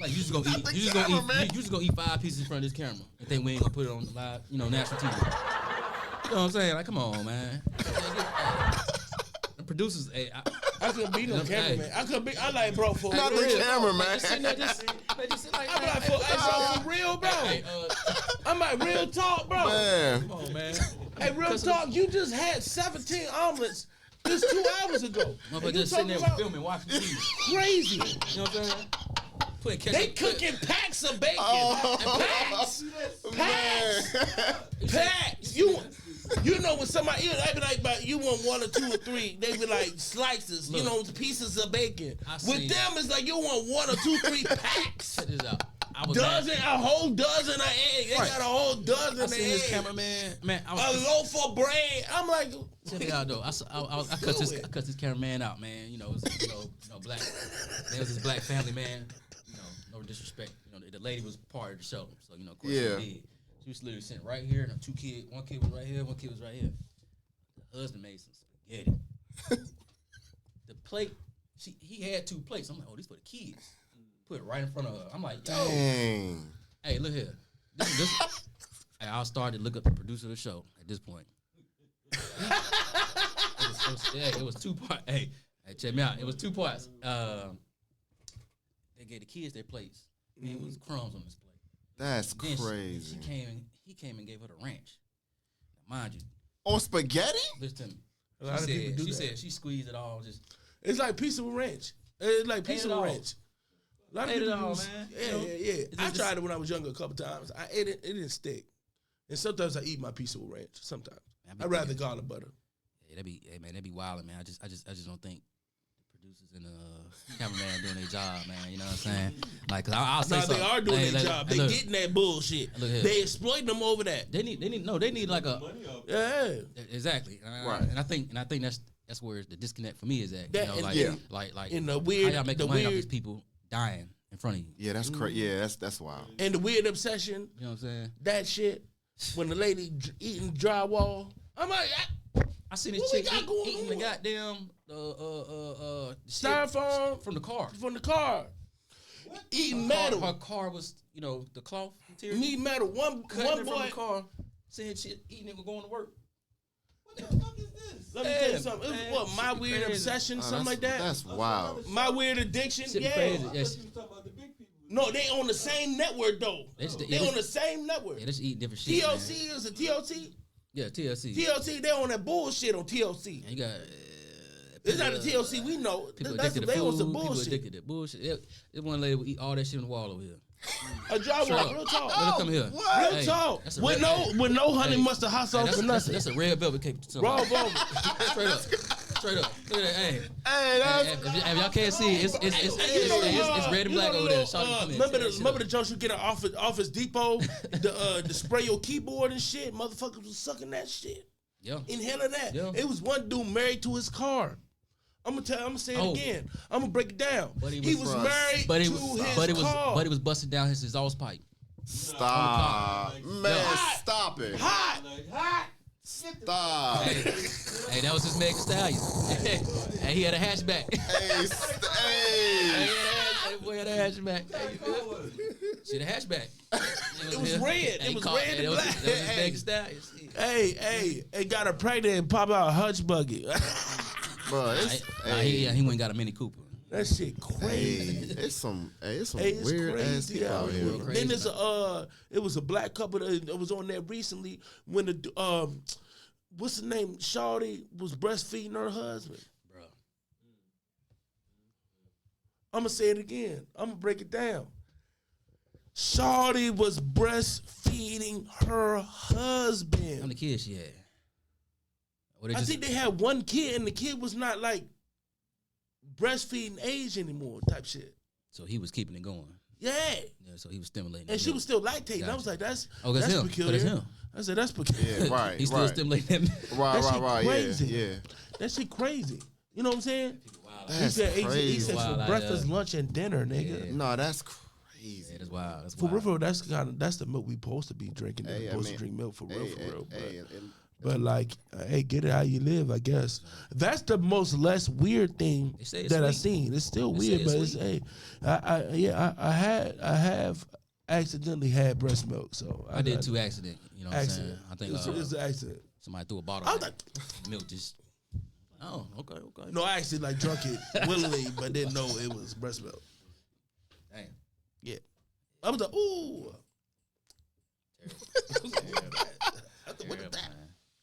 Like, you just gonna eat 5 pieces in front of this camera and think we ain't gonna put it on live, national TV. know what I'm saying? Like, come on, man. The producers, hey, I couldn't be no cameraman. I like, bro, for Not the cameraman. Just like, I'm like, for real, bro. I'm like, real talk, bro. Man. come on, man. Hey, real talk, you just had 17 omelets just 2 hours ago. Motherfucker just sitting there filming, watching TV. Crazy. You know what I'm saying? They cooking packs of bacon. Packs. You know when somebody, they be like, you want 1 or 2 or 3. They be like slices, Look, pieces of bacon. With seen them, it's like you want 1 or 2, 3 packs. Check this out. A whole dozen of eggs. They got a whole dozen I of seen eggs. this cameraman, man. A loaf of bread. I'm like, check it out though. I cut this cameraman out, man. You know, it was, you know, black. There was this black family, man. You know, no disrespect. You know, the lady was part of the show, so you know, of course she did. She was literally sitting right here, and 2 kids. 1 kid was right here, 1 kid was right here. The husband made some spaghetti. The plate, he had 2 plates. I'm like, oh, these for the kids. Put it right in front of her. I'm like, yo. Dang. Hey, look here. This hey, I'll start to look up the producer of the show at this point. It was 2 parts. Hey, check me out. It was 2 parts. They gave the kids their plates. And it was crumbs on this plate. That's Then crazy. He came and gave her the ranch. Now, mind you. On spaghetti? Listen to me. A lot of people do She that. said she squeezed it all. Just It's like piece of ranch. It's like piece of ranch. A lot of ate it people all, use, man. Yeah, You know, yeah. I just- tried it when I was younger a couple times. I ate it. It didn't stick. And sometimes I eat my piece of ranch. Sometimes I'd rather garlic butter. Yeah, that'd be wild, man. I just don't think the producers and cameraman doing their job, man. You know what I'm saying? Like, cause I'll say something. They are doing their job. They look, getting that bullshit. Look here. They exploiting them over that. They need like a Yeah. exactly. Right. And I think that's where the disconnect for me is at. That- You know, and- like And the weird, how y'all make the money off these weird, people dying in front of you. Yeah, that's crazy. Yeah, that's wild. and the weird obsession. You know what I'm saying? That shit. When the lady eating drywall, I'm like, I seen this What we chick got going eating the on? goddamn shit styrofoam from the car. from the car. Eating metal. Her car was, you know, the cloth material. Me metal. One Cutting it from boy. the car, saying shit, eating it, going to work. What the fuck is this? Let me tell you Yeah, something. It man, was what, my shit be weird crazy. obsession, Oh, something like that. That's wild. My weird addiction. Shit be Yeah. crazy. I Yes. thought you was talking about the big people. No, they on the same network though. They just- They on the same network. Yeah, they just eat different shit. TLC is a TLC. Yeah, TLC. TLC, they on that bullshit on TLC. And you got. It's not the TLC we know. People That's addicted to they food. on some People bullshit. addicted to bullshit. This one lady will eat all that shit on the wall over here. A drywall, Straight up. real Let talk. her come here. Real Hey, talk. that's a With red- no honey Hey. mustard hot sauce Hey, or nothing. that's a red velvet cake. Raw velvet. Straight up. Straight up. Look at that. Hey. Hey, that's If y'all can't see, it's red and black over there. Remember the jokes you get at Office Depot, the spray your keyboard and shit. Motherfuckers was sucking that shit, Yeah. inhaling that. Yeah. It was one dude married to his car. I'm gonna say it again. I'm gonna break it down. But he was married But to it his was car. but it was busting down his exhaust pipe. stop. Man, Hot. stop it. hot. Stop. Hey, that was his Meg Stallion. Hey, he had a hatchback. Hey, hey. Hey, boy had a hatchback. Hey, you good? She had a hatchback. It was red. It was red and black. That was his Meg Stallion. Hey, got her pregnant and pop out a hutch buggy. Bro, it's, He went and got a Mini Cooper. That shit crazy. it's some It's weird ass crazy people out here. Crazy, Then there's it was a black couple that was on there recently when the what's the name? Shawty was breastfeeding her husband. Bro. I'm gonna say it again. I'm gonna break it down. Shawty was breastfeeding her How husband. many kids she had? Or I think they had one kid, and the kid was not like breastfeeding age anymore, type shit. So he was keeping it going. Yeah. Yeah, so he was stimulating. And the she milk. was still lactating. Gotcha. I was like, that's That's him. peculiar. But it's him. I said, that's peculiar. Yeah, right, He's still right. stimulating them. Right, That shit right, crazy. yeah. That shit crazy. You know what I'm saying? That's he said crazy. for Wild, breakfast, lunch, and dinner, nigga. Yeah. No, that's crazy. Yeah, that's wild. That's For wild. real, that's the milk we supposed to be drinking. Hey, We're I supposed mean, to drink milk for real. Hey, But like, hey, get it how you live, I guess. That's the most less weird thing They say it's that I've sweet. seen. It's still They say weird, it's but it's sweet. hey, I have accidentally had breast milk, so I did too accident. You know what I'm saying? I think It's an accident. somebody threw a bottle I of was like, milk just. Oh, okay. no, I actually like drunk it willingly, but didn't know it was breast milk. Damn. Yeah, I was like, ooh. What is that?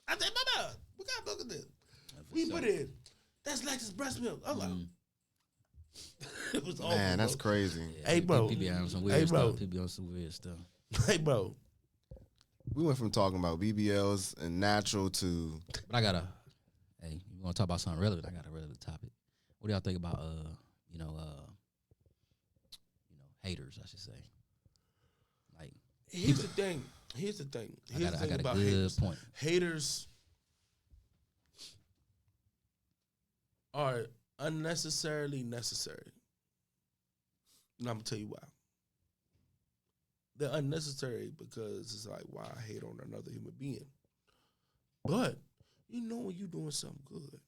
I said, Mama, what kind of milk is this? We put it in. That's Lexus breast milk. I was like, it was awful. Man, that's bro. crazy. Yeah, Hey, bro. People be on some weird Hey, bro. stuff. People be on some weird stuff. Hey, bro. We went from talking about BBLs and natural to But I gotta. Hey, you want to talk about something relevant? I got a relevant topic. What do y'all think about haters? I should say. Like, Here's the thing. Here's the thing I got a about good haters. point. Haters are unnecessarily necessary. And I'm going to tell you why. They're unnecessary because it's like, why hate on another human being? But you know when you're doing something good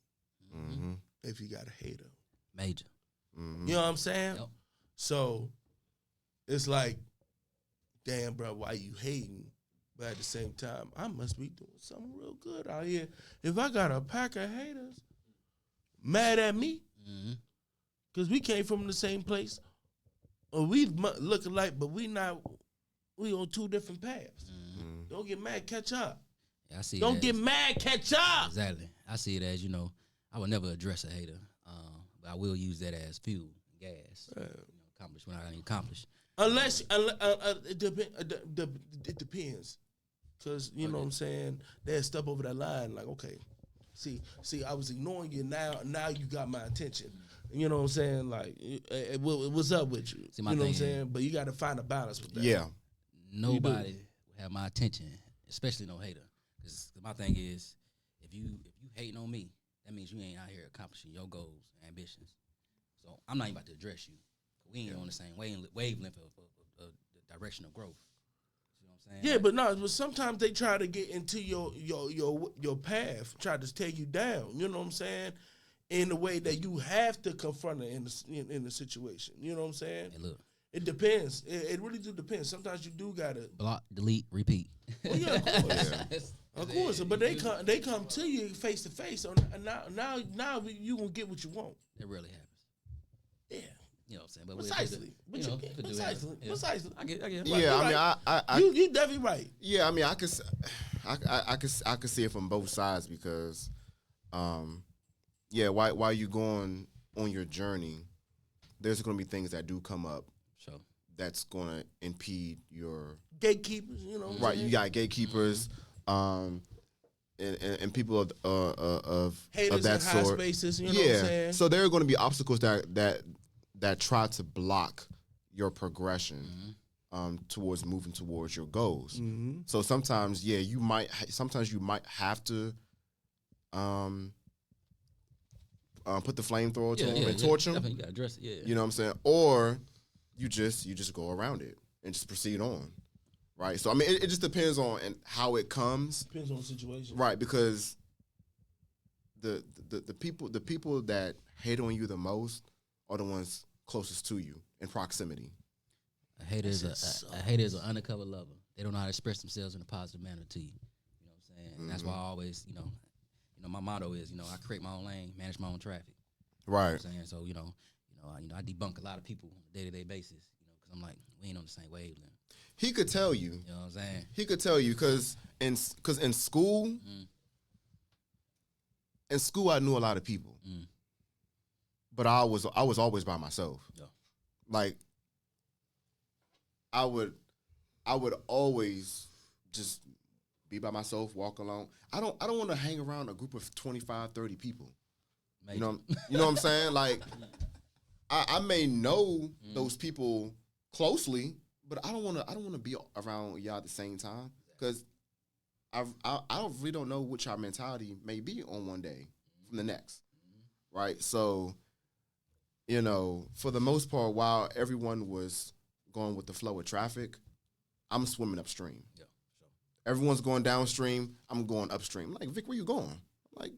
if you got a hater. Major. You know what I'm saying? Yep. So it's like, damn, bro, why you hating? But at the same time, I must be doing something real good out here. If I got a pack of haters mad at me, because we came from the same place, or we look alike, but we on two different paths. Don't get mad, catch up. Yeah, I see. Don't get mad, catch up. Exactly. I see it as, I would never address a hater, but I will use that as fuel, gas. Accomplish what I need to accomplish. Unless it depends, because you know what I'm saying. They step over that line, like okay, see, I was ignoring you. Now you got my attention. You know what I'm saying? Like, what's up with you? See, you know what I'm saying? But you got to find a balance with that. yeah. Nobody will have my attention, especially no hater. Because my thing is, if you hating on me, that means you ain't out here accomplishing your goals and ambitions. So I'm not even about to address you. We ain't on the same wavelength of the direction of growth. You know what I'm saying? Yeah, but no. But sometimes they try to get into your path, try to tear you down. You know what I'm saying? In the way that you have to confront it in the situation. You know what I'm saying? Hey, look. It depends. It really do depend. Sometimes you do gotta Block, delete, repeat. Oh yeah, of course. Of course. But they come to you face to face. So now you gonna get what you want. It really happens. Yeah. You know what I'm saying? But Precisely. Precisely. I get it. Yeah, right. I you definitely right. yeah, I mean, I could see it from both sides because, while you going on your journey, there's going to be things that do come up. Sure. That's going to impede your Gatekeepers. You know. Right. You got gatekeepers, and people of haters that in high sort. spaces. You know what I'm saying? So there are going to be obstacles that try to block your progression towards moving towards your goals. So sometimes, you might have to put the flamethrower to them and torch them. You gotta address it. Yeah. You know what I'm saying? Or you just go around it and just proceed on. Right? So I mean it just depends on how it comes. Depends on the situation. Right, because the people that hate on you the most are the ones closest to you in proximity. A hater is an undercover lover. They don't know how to express themselves in a positive manner to you. You know what I'm saying? And that's why I always, my motto is, I create my own lane, manage my own traffic. Right. You know what I'm saying? So, I debunk a lot of people on a day-to-day basis, because I'm like, we ain't on the same wavelength. He could tell you. You know what I'm saying? He could tell you because in school, I knew a lot of people, but I was always by myself. Yeah. Like I would always just be by myself, walk alone. I don't want to hang around a group of 25, 30 people. Major. You know what I'm saying? Like I may know those people closely, but I don't want to be around y'all at the same time because I really don't know what y'all mentality may be on one day from the next, right? So, for the most part, while everyone was going with the flow of traffic, I'm swimming upstream. Yeah, sure. Everyone's going downstream. I'm going upstream. Like, Vic, where you going? Like,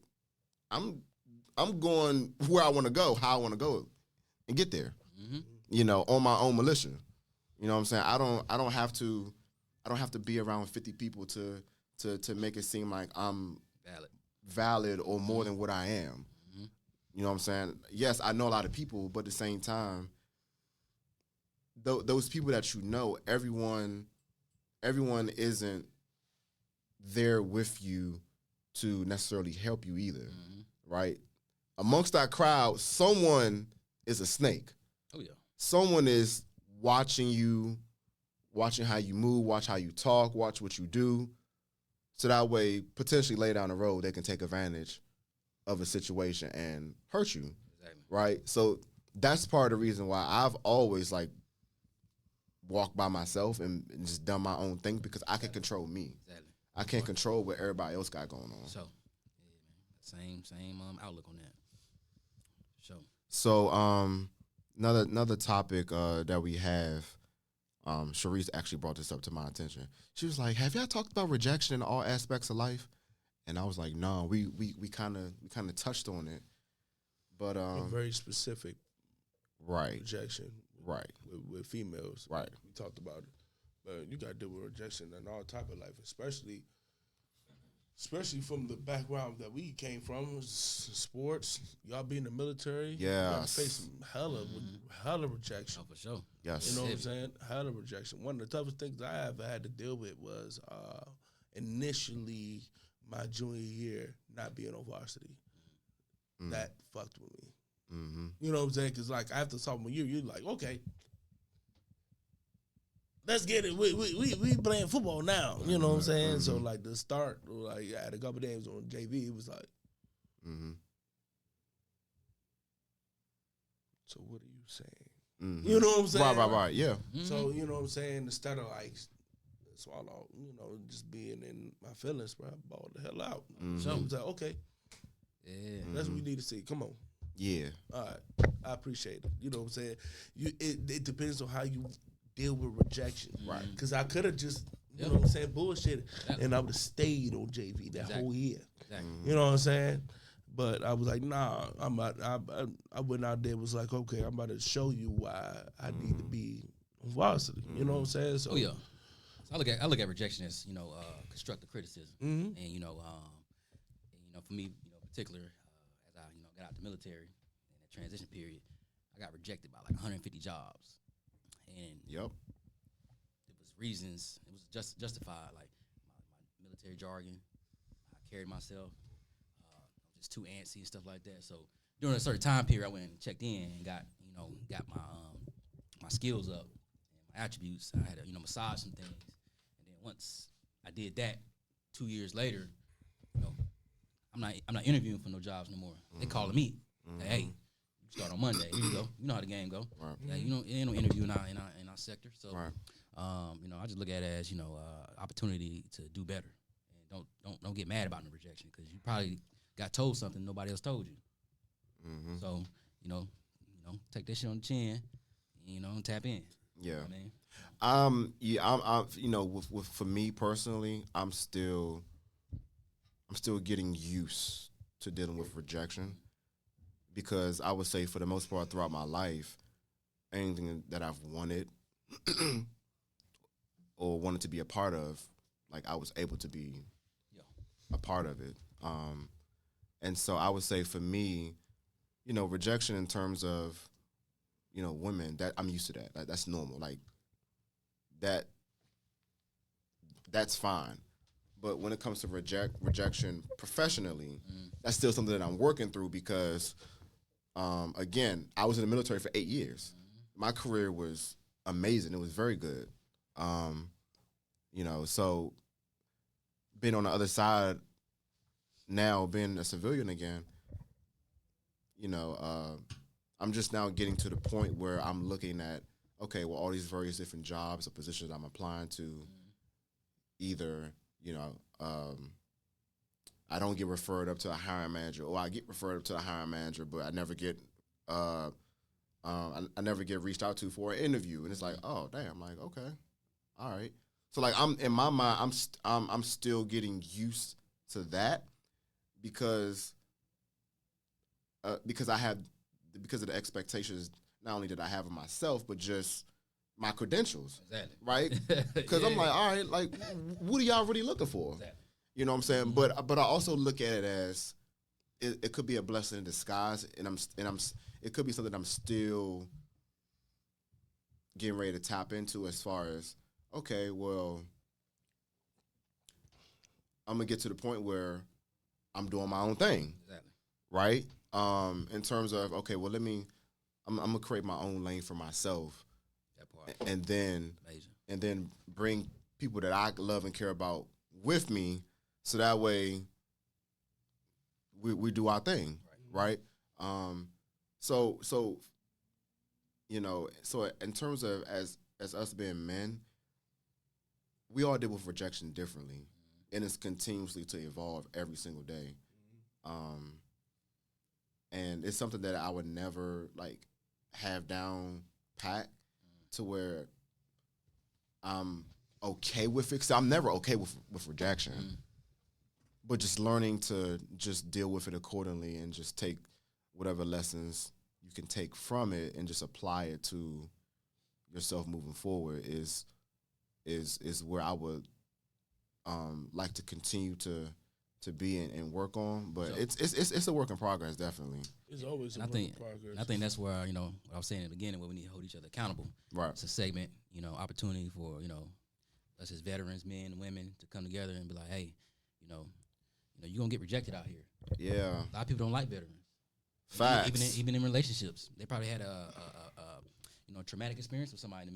I'm going where I want to go, how I want to go, and get there. On my own militia. You know what I'm saying? I don't have to be around 50 people to make it seem like I'm valid or more than what I am. Mm-hmm. You know what I'm saying? Yes, I know a lot of people, but at the same time, those people that you know, everyone isn't there with you to necessarily help you either, right? Amongst that crowd, someone is a snake. Oh yeah. Someone is watching you, watching how you move, watch how you talk, watch what you do, so that way, potentially later down the road, they can take advantage of a situation and hurt you, right? So that's part of the reason why I've always like walked by myself and just done my own thing, because I can control me. Exactly. I can't control what everybody else got going on. So, yeah, man. Same outlook on that. So another topic that we have, Sharice actually brought this up to my attention. She was like, "Have y'all talked about rejection in all aspects of life?" And I was like, "No, we kind of touched on it, but a very specific right rejection, right with females, right. We talked about it, but you got to deal with rejection in all type of life, especially from the background that we came from, sports. Y'all be in the military, yeah, you gotta face some hella rejection. Oh, for sure. Yes, You know what I'm saying? Hella rejection. One of the toughest things I ever had to deal with was initially my junior year not being on varsity. That fucked with me. Mm-hmm. You know what I'm saying? Because like after sophomore year, you're like, okay, let's get it. We playing football now. You know what I'm saying? Mm-hmm. So like the start, like I had a couple days on JV. It was like, so what are you saying? Mm-hmm. You know what I'm saying? Right. Yeah. Mm-hmm. So you know what I'm saying? Instead of like swallow, just being in my feelings, bro, I balled the hell out. Mm-hmm. So I was like, okay, Yeah. that's what we need to see. Come on. Yeah. All right. I appreciate it. You know what I'm saying? It depends on how you deal with rejection. Right. Because I could have just, you know what I'm saying, bullshit, Exactly. and I would have stayed on JV that whole year. Exactly. You know what I'm saying? But I was like, nah, I went out there and was like, okay, I'm about to show you why I need to be on varsity. You know what I'm saying? So, Oh yeah. So I look at rejection as constructive criticism, and for me, particular as I got out the military in that transition period, I got rejected by like 150 jobs, and Yep. it was reasons. It was justified, like my military jargon. I carried myself. Just too antsy and stuff like that. So during a certain time period, I went and checked in and got my skills up and my attributes. I had to massage some things, and then once I did that, 2 years later, I'm not interviewing for no jobs no more. They calling me. Like, hey, you start on Monday. Here you go. You know how the game go. Right. Yeah, it ain't no interview in our sector. So Right. I just look at it as opportunity to do better, and don't get mad about the rejection, because you probably got told something nobody else told you. Mm-hmm. So, take that shit on the chin, and tap in. Yeah. You know what I mean? I'm with for me personally, I'm still getting used to dealing with rejection, because I would say for the most part throughout my life, anything that I've wanted or wanted to be a part of, like I was able to be a part of it. And so I would say for me, rejection in terms of, women, that I'm used to that. Like, that's normal. Like that's fine. But when it comes to rejection professionally, that's still something that I'm working through, because, again, I was in the military for 8 years. My career was amazing. It was very good. So being on the other side now, being a civilian again, I'm just now getting to the point where I'm looking at, okay, well, all these various different jobs or positions I'm applying to, either, I don't get referred up to a hiring manager, or I get referred up to a hiring manager, but I never get, I never get reached out to for an interview, and it's like, oh, damn, like, okay, all right. So like, I'm in my mind, I'm still getting used to that, because of the expectations not only that I have of myself, but just my credentials, Exactly. right? Because I'm like, all right, like, what are y'all really looking for? Exactly. You know what I'm saying? But I also look at it as it could be a blessing in disguise, and it could be something I'm still getting ready to tap into as far as, okay, well, I'm gonna get to the point where I'm doing my own thing, Exactly. right? In terms of, okay, well, I'm gonna create my own lane for myself, That part. and then Amazing. bring people that I love and care about with me, so that way we do our thing, right? So you know, so in terms of as us being men, we all deal with rejection differently, and it's continuously to evolve every single day. And it's something that I would never like have down pat to where I'm okay with it. 'Cause I'm never okay with rejection, but just learning to just deal with it accordingly and just take whatever lessons you can take from it and just apply it to yourself moving forward is where I would like to continue to be and work on. But So- it's a work in progress, definitely. It's always a And I work think in progress. and I think that's where, what I was saying in the beginning, where we need to hold each other accountable. Right. It's a segment, opportunity for, us as veterans, men and women, to come together and be like, hey, you're gonna get rejected out here. Yeah. A lot of people don't like veterans. Facts. Even in relationships, they probably had a traumatic experience with somebody in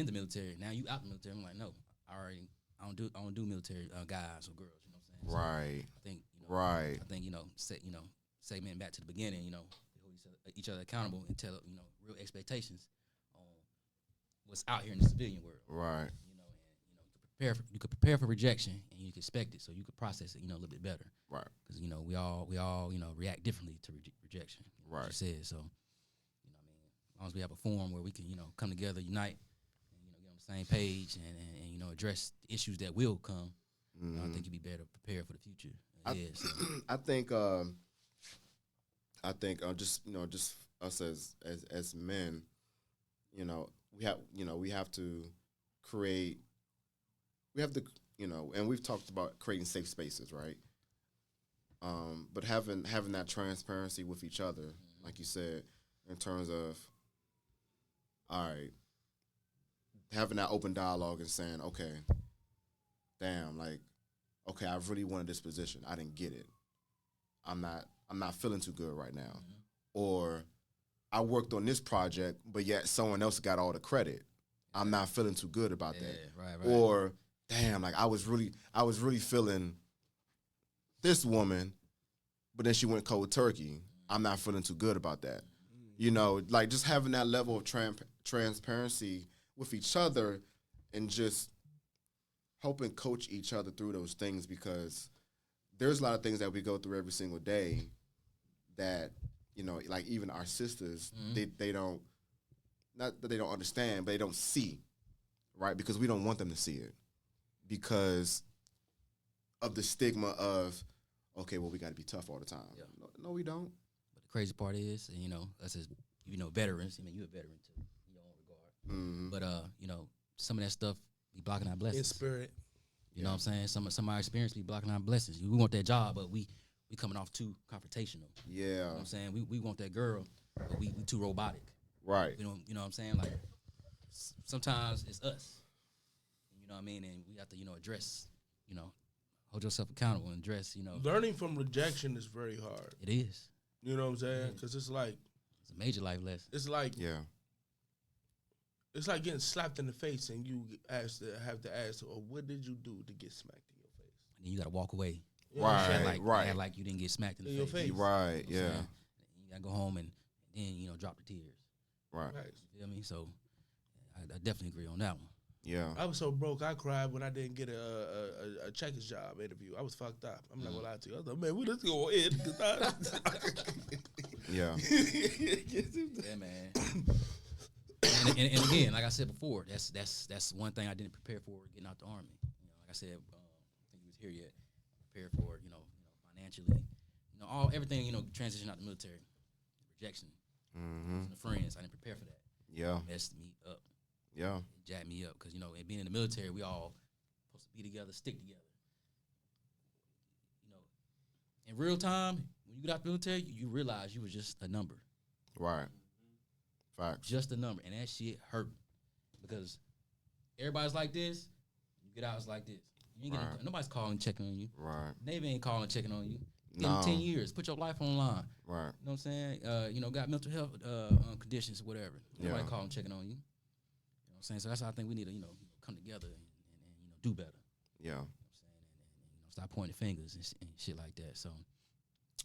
the military. Now you out the military. I'm like, no, I don't do military guys or girls. You know what I'm saying? Right. So I think Right. I think segment back to the beginning. Hold each other accountable and tell real expectations on what's out here in the civilian world. Right. And you could prepare for rejection and you can expect it, so you could process it a little bit better. Right. Because we all react differently to rejection. Right. Like you said, so as long as we have a forum where we can come together, unite, and get on the same page and address the issues that will come. I think you'd be better prepared for the future. I think just us as men, we have to create. We have to, and we've talked about creating safe spaces, right? But having that transparency with each other, like you said, in terms of, all right, having that open dialogue and saying, okay, damn, like, okay, I really wanted this position. I didn't get it. I'm not feeling too good right now. Or I worked on this project, but yet someone else got all the credit. I'm not feeling too good about that. Right. Or damn, like I was really feeling this woman, but then she went cold turkey. I'm not feeling too good about that. Like just having that level of transparency with each other and just helping coach each other through those things, because there's a lot of things that we go through every single day that, like even our sisters, they don't, not that they don't understand, but they don't see, right? Because we don't want them to see it because of the stigma of, okay, well, we got to be tough all the time. Yeah. No, we don't. But the crazy part is, and us as veterans. I mean, you're a veteran too, in your own regard. Mm-hmm. But some of that stuff be blocking our blessings. In spirit. You know what I'm saying? Some of our experience be blocking our blessings. We want that job, but we coming off too confrontational. Yeah. You know what I'm saying? We want that girl, but we too robotic. Right. You know what I'm saying? Like sometimes it's us. You know what I mean? And we have to address, hold yourself accountable and address, Learning from rejection is very hard. It is. You know what I'm saying? Because it's like It's a major life lesson. it's like Yeah. it's like getting slapped in the face and you have to ask, oh, what did you do to get smacked in your face? And then you got to walk away. You know what I'm saying? Right. Act like you didn't get smacked in the In your face. face. Right. You know what I'm Yeah. saying? You got to go home and then, drop the tears. Right. Right. You feel me? So I definitely agree on that one. Yeah. I was so broke, I cried when I didn't get a checkers job interview. I was fucked up. I'm not gonna lie to you. I was like, man, let's go in. Yeah. Yeah, man. and again, like I said before, that's one thing I didn't prepare for getting out the army. Like I said, I think he was here yet. Prepare for financially, everything transition out the military, rejection, Mm-hmm. the friends. I didn't prepare for that. Yeah. It messed me up. Yeah. It jacked me up because, you know, and being in the military, we all supposed to be together, stick together. You know, in real time, when you get out the military, you realize you was just a number. Right. Facts. Just a number. And that shit hurt because everybody's like this. You get out, it's like this. You ain't getting, nobody's calling, checking on you. Right. Navy ain't calling, checking on you. No. In 10 years, put your life on the line. Right. You know what I'm saying? You know, got mental health conditions, whatever. Nobody calling, checking on you. You know what I'm saying? So that's how I think we need to, you know, come together and you know, do better. Yeah. You know what I'm saying? And you know, stop pointing fingers and shit like that. So,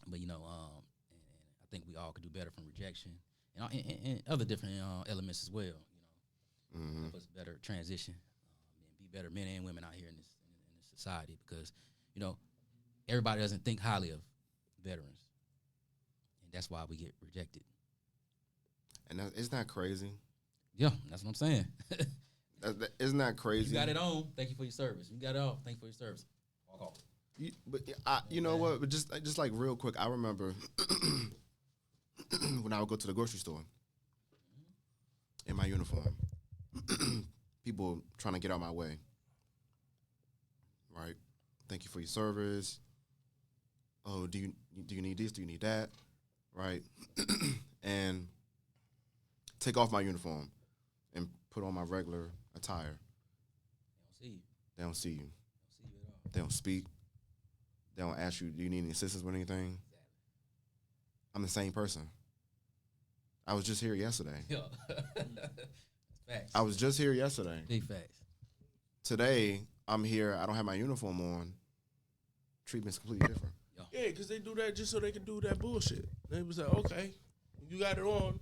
but you know, and I think we all could do better from rejection and other different elements as well. You know, help us better transition and be better men and women out here in this society because, you know, everybody doesn't think highly of veterans, and that's why we get rejected. And isn't that crazy? Yeah, that's what I'm saying. Isn't that crazy? You got it on. Thank you for your service. You got it off. Thank you for your service. Walk off. You know what? But just like real quick, I remember when I would go to the grocery store in my uniform, people trying to get out my way. Right? Thank you for your service. Oh, do you need this? Do you need that? Right? And take off my uniform and put on my regular attire. They don't see you. They don't see you. They don't see you at all. They don't speak. They don't ask you, do you need any assistance with anything? Exactly. I'm the same person. I was just here yesterday. Yeah. Facts. I was just here yesterday. Big facts. Today, I'm here. I don't have my uniform on. Treatment's completely different. Yeah, because they do that just so they can do that bullshit. They was like, okay, you got it on.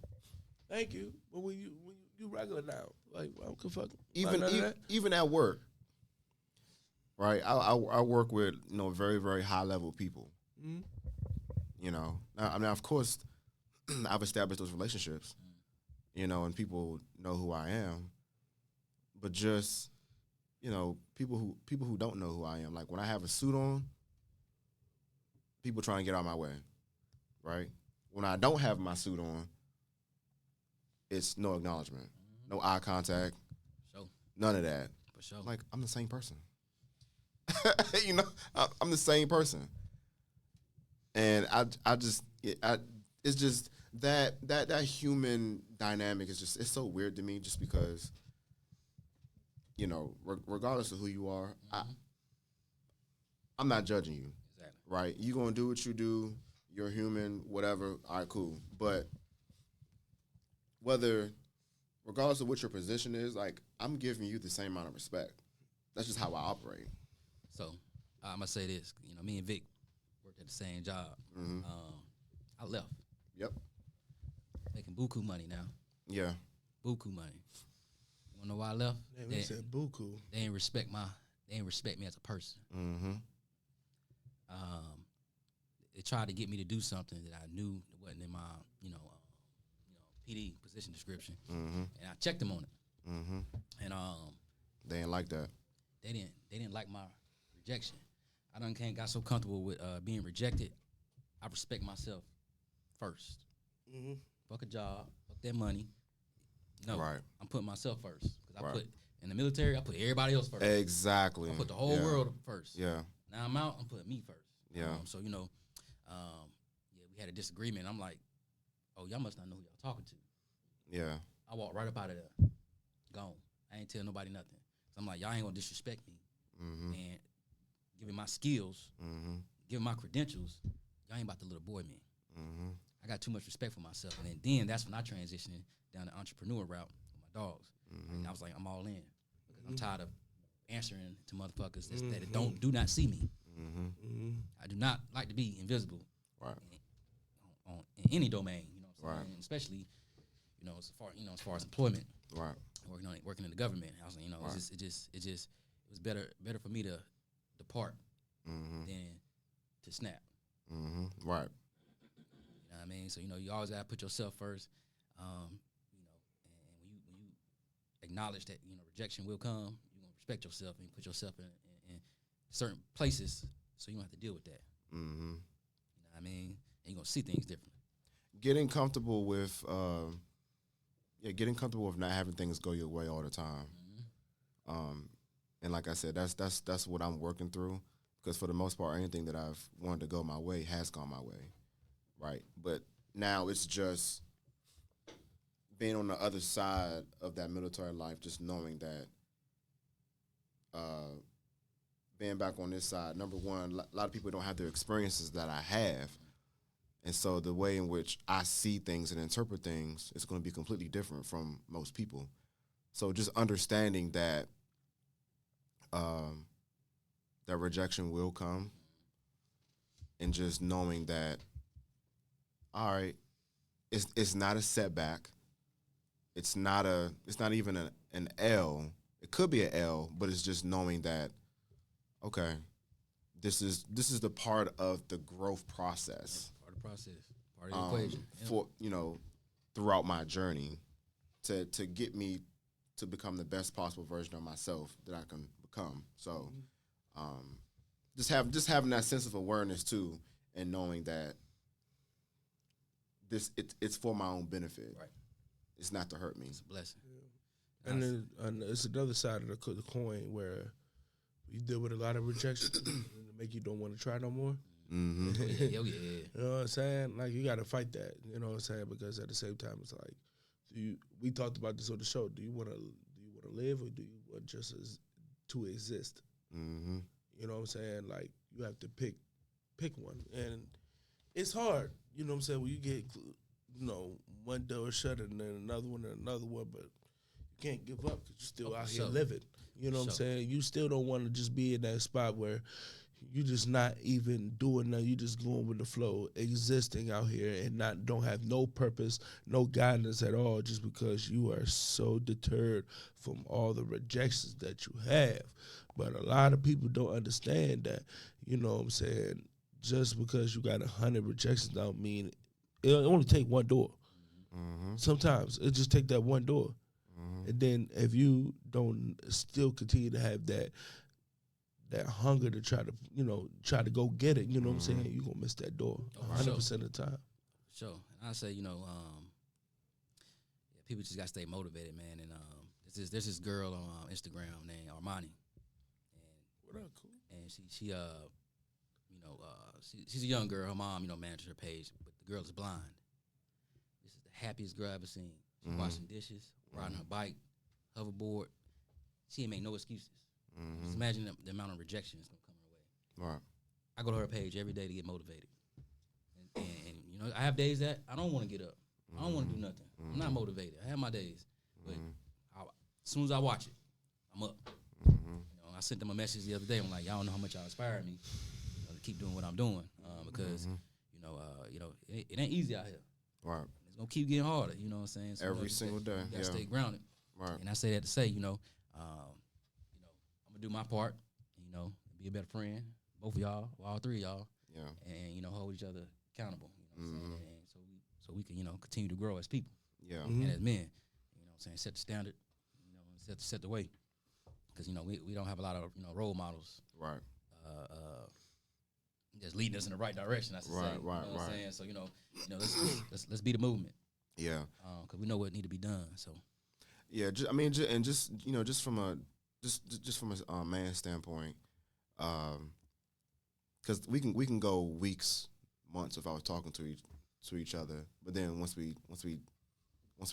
Thank you. But when you regular now, like, I don't give a fuck. Even at work, right? I work with, you know, very, very high level people. Mm-hmm. You know, now of course, I've established those relationships. You know, and people know who I am. But just, you know, people who don't know who I am, like when I have a suit on, people trying to get out of my way, right? When I don't have my suit on, it's no acknowledgement, no eye contact, Sure. none of that. For sure. Like, I'm the same person. You know, I'm the same person. And it's just that human dynamic is just, it's so weird to me just because, you know, regardless of who you are, I'm not judging you. Exactly. Right? You gonna do what you do. You're human, whatever. All right, cool. But regardless of what your position is, like, I'm giving you the same amount of respect. That's just how I operate. So I'm gonna say this. You know, me and Vic worked at the same job. Mm-hmm. I left. Yep. Making buku money now. Yeah. Buku money. You wanna know why I left? Damn, they said buku. They ain't respect me as a person. Mm-hmm. They tried to get me to do something that I knew wasn't in my, PD position description, Mm-hmm. and I checked them on it. Mm-hmm. And They ain't like that. they didn't like my rejection. I got so comfortable with being rejected. I respect myself first. Mm-hmm. Fuck a job, fuck that money. No, Right. I'm putting myself first because Right. I put in the military. I put everybody else first. Exactly. I put the whole world first. Yeah. Now I'm out. I'm putting me first. Yeah. So we had a disagreement. I'm like, oh, y'all must not know who y'all talking to. Yeah. I walked right up out of there, gone. I ain't tell nobody nothing. So I'm like, y'all ain't gonna disrespect me Mm-hmm. and giving my skills, Mm-hmm. giving my credentials. Y'all ain't about to little boy me. Mm-hmm. I got too much respect for myself, and then that's when I transitioned down the entrepreneur route with my dogs. Mm-hmm. And I was like, I'm all in. I'm tired of answering to motherfuckers that do not see me. Mm-hmm. Mm-hmm. I do not like to be invisible. Right. In any domain, you know what I'm saying? Right. And especially, as far as employment, Right. working in the government. I was like, Right. it was better for me to depart Mm-hmm. than to snap. Mm-hmm. Right. You know what I mean? So, you always gotta put yourself first. And when you acknowledge that, rejection will come, you're gonna respect yourself and put yourself in certain places so you don't have to deal with that. Mm-hmm. You know what I mean? And you're gonna see things differently. Getting comfortable with getting comfortable with not having things go your way all the time. And like I said, that's what I'm working through, because for the most part, anything that I've wanted to go my way has gone my way, right? But now it's just being on the other side of that military life, just knowing that being back on this side, number one, a lot of people don't have the experiences that I have. And so the way in which I see things and interpret things is going to be completely different from most people. So just understanding that that rejection will come, and just knowing that, all right, it's not a setback. It's not even an L. It could be an L, but it's just knowing that, okay, this is the part of the growth process. Part of the process. Part of the equation. For throughout my journey to get me to become the best possible version of myself that I can become. So just having that sense of awareness too, and knowing that it's for my own benefit. Right. It's not to hurt me. It's a blessing. Yeah. And then it's another side of the coin where you deal with a lot of rejection and it make you don't want to try no more. Mm-hmm. Yeah. You know what I'm saying? Like, you got to fight that. You know what I'm saying? Because at the same time, it's like, we talked about this on the show. Do you want to live, or do you want just to exist? Mm-hmm. You know what I'm saying? Like, you have to pick one, and it's hard. You know what I'm saying? When you get, one door shut and then another one, but you can't give up because you're still out here living. You know what I'm saying? You still don't want to just be in that spot where you just not even doing nothing. You just going with the flow, existing out here and don't have no purpose, no guidance at all, just because you are so deterred from all the rejections that you have. But a lot of people don't understand that. You know what I'm saying? Just because you got 100 rejections don't mean it only take one door. Mm-hmm. Sometimes it just take that one door. Mm-hmm. And then if you don't still continue to have that hunger to try to go get it, you know what I'm saying? You're going to miss that door 100% of the time. Sure. And I say, people just got to stay motivated, man. And there's this girl on Instagram named Armani. And what up, cool? And she's a young girl. Her mom, manages her page, but the girl is blind. This is the happiest girl I've ever seen. She's washing dishes, riding her bike, hoverboard. She ain't make no excuses. Mm-hmm. Just imagine the amount of rejection that's gonna come her way. Right. I go to her page every day to get motivated, and I have days that I don't want to get up. I don't want to do nothing. I'm not motivated. I have my days, but as soon as I watch it, I'm up. I sent them a message the other day. I'm like, y'all don't know how much y'all inspired me to keep doing what I'm doing, because it ain't easy out here. Right. It's gonna keep getting harder. You know what I'm saying? So every single day. You gotta stay grounded. Right. And I say that to say, I'm gonna do my part. Be a better friend. Both of y'all, all three of y'all. Yeah. And hold each other accountable. You know what I'm saying? And so we can continue to grow as people. Yeah. And as men. You know what I'm saying? Set the standard. Set the way. Because we don't have a lot of role models. Right. Just leading us in the right direction. That's right. You know what I'm saying? So let's be the movement. Yeah. Because we know what need to be done. So. Yeah. Just from a man standpoint, because we can go weeks, months if I was talking to each other, but then once we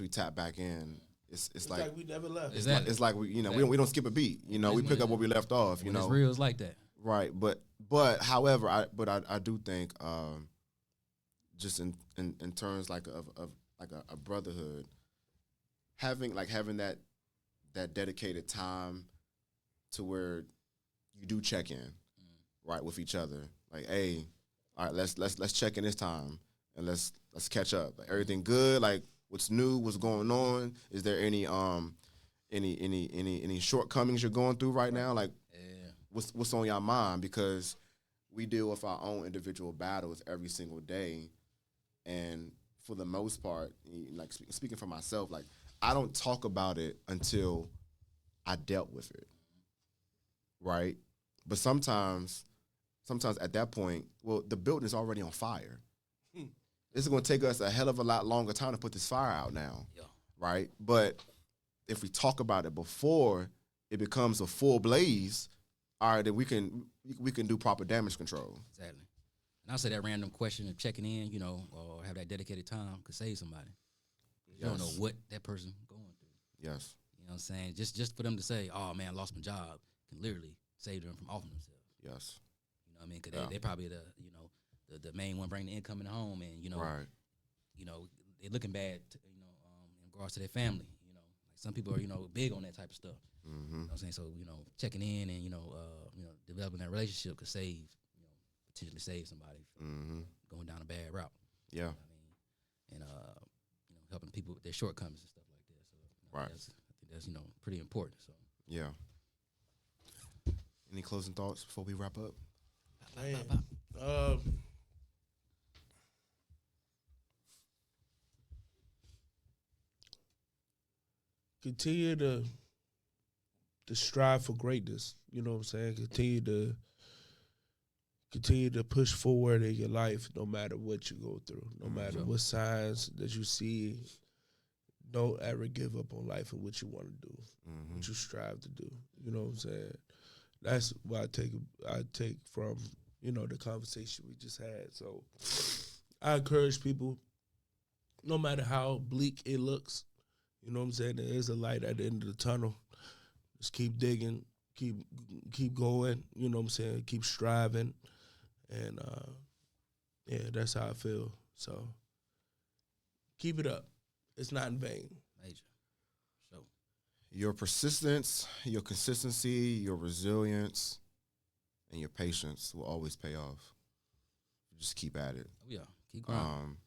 tap back in. It's like we never left. It's like we don't skip a beat. We pick up where we left off. It's real, it's like that. Right, but however, I do think just in terms like of a brotherhood, having that dedicated time to where you do check in, right, with each other. Like, hey, all right, let's check in this time and let's catch up. Like, everything good? Like, what's new? What's going on? Is there any shortcomings you're going through right now? Like, what's on your mind? Because we deal with our own individual battles every single day, and for the most part, like speaking for myself, like I don't talk about it until I dealt with it, right? But sometimes at that point, well, the building is already on fire. This is going to take us a hell of a lot longer time to put this fire out now, right? But if we talk about it before it becomes a full blaze, all right, then we can do proper damage control. Exactly. And I say that random question of checking in, you know, or have that dedicated time could save somebody. You don't know what that person going through. Yes. You know what I'm saying? Just for them to say, oh, man, I lost my job, can literally save them from offing themselves. Yes. You know what I mean? Because they probably the main one bringing the income in the home, and, you know, right. You know, they're looking bad, you know, in regards to their family. You know, like some people are, you know, big on that type of stuff. Mm-hmm. You know what I'm saying? So, you know, checking in and, you know, developing that relationship could save, you know, potentially save somebody from going down a bad route. Yeah. You know what I mean? And, you know, helping people with their shortcomings and stuff like that. So, you know, right. I think that's, you know, pretty important. So, yeah. Any closing thoughts before we wrap up? Continue to strive for greatness. You know what I'm saying? Continue to push forward in your life, no matter what you go through, no matter what signs that you see. Don't ever give up on life and what you want to do, what you strive to do. You know what I'm saying? That's what I take from, you know, the conversation we just had. So I encourage people, no matter how bleak it looks, you know what I'm saying, there is a light at the end of the tunnel. Just keep digging, keep going, you know what I'm saying, keep striving. And, yeah, that's how I feel. So keep it up. It's not in vain. major. So, Your persistence, your consistency, your resilience, and your patience will always pay off. Just keep at it. oh, yeah, keep grinding.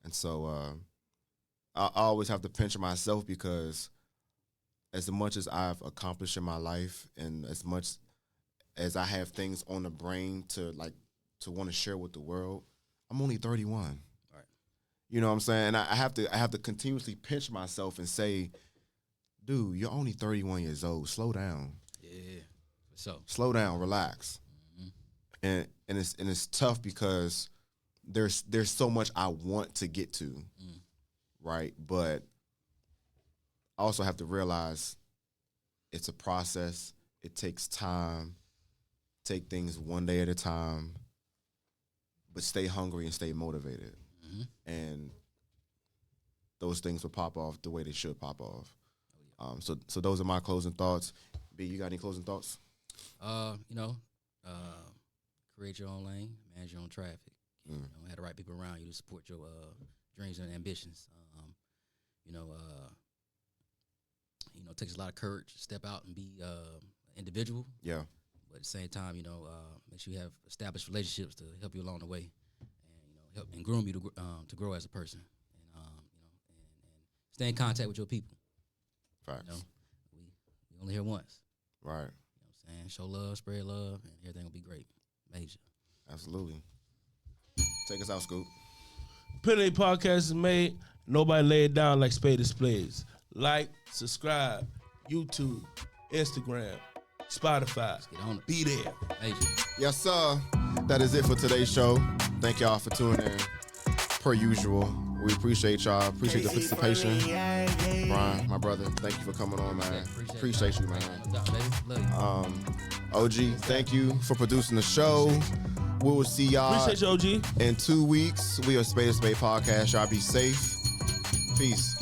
And so I always have to pinch myself because as much as I've accomplished in my life and as much as I have things on the brain to want to share with the world, I'm only 31. Right. You know what I'm saying? I have to continuously pinch myself and say, dude, you're only 31 years old. Slow down. Yeah. So Slow down, relax. And it's tough because there's so much I want to get to. Right? But I also have to realize it's a process. It takes time. Take things one day at a time. But stay hungry and stay motivated. And those things will pop off the way they should pop off. So those are my closing thoughts. B, you got any closing thoughts? You know, create your own lane, manage your own traffic. You know, have the right people around you to support your dreams and ambitions. You know, it takes a lot of courage to step out and be an individual. Yeah. But at the same time, you know, make sure you have established relationships to help you along the way, and you know, help and groom you to grow as a person, and you know, and stay in contact with your people. Facts. You know, we only here once. Right. You know what I'm saying? Show love, spread love, and everything will be great. Major. Absolutely. Take us out, Scoop. Penny Podcast is made. Nobody lay it down like Spade Spades. Like, subscribe, YouTube, Instagram, Spotify. Get on it. Be there. Major. Yes, sir. That is it for today's show. Thank y'all for tuning in. Per usual, we appreciate y'all. Appreciate the participation. Brian, my brother, thank you for coming on, man. Appreciate you, man. Love you. OG, thank you for producing the show. We will see y'all Appreciate you, OG. in 2 weeks. We are Spade Podcast. Y'all be safe. Peace.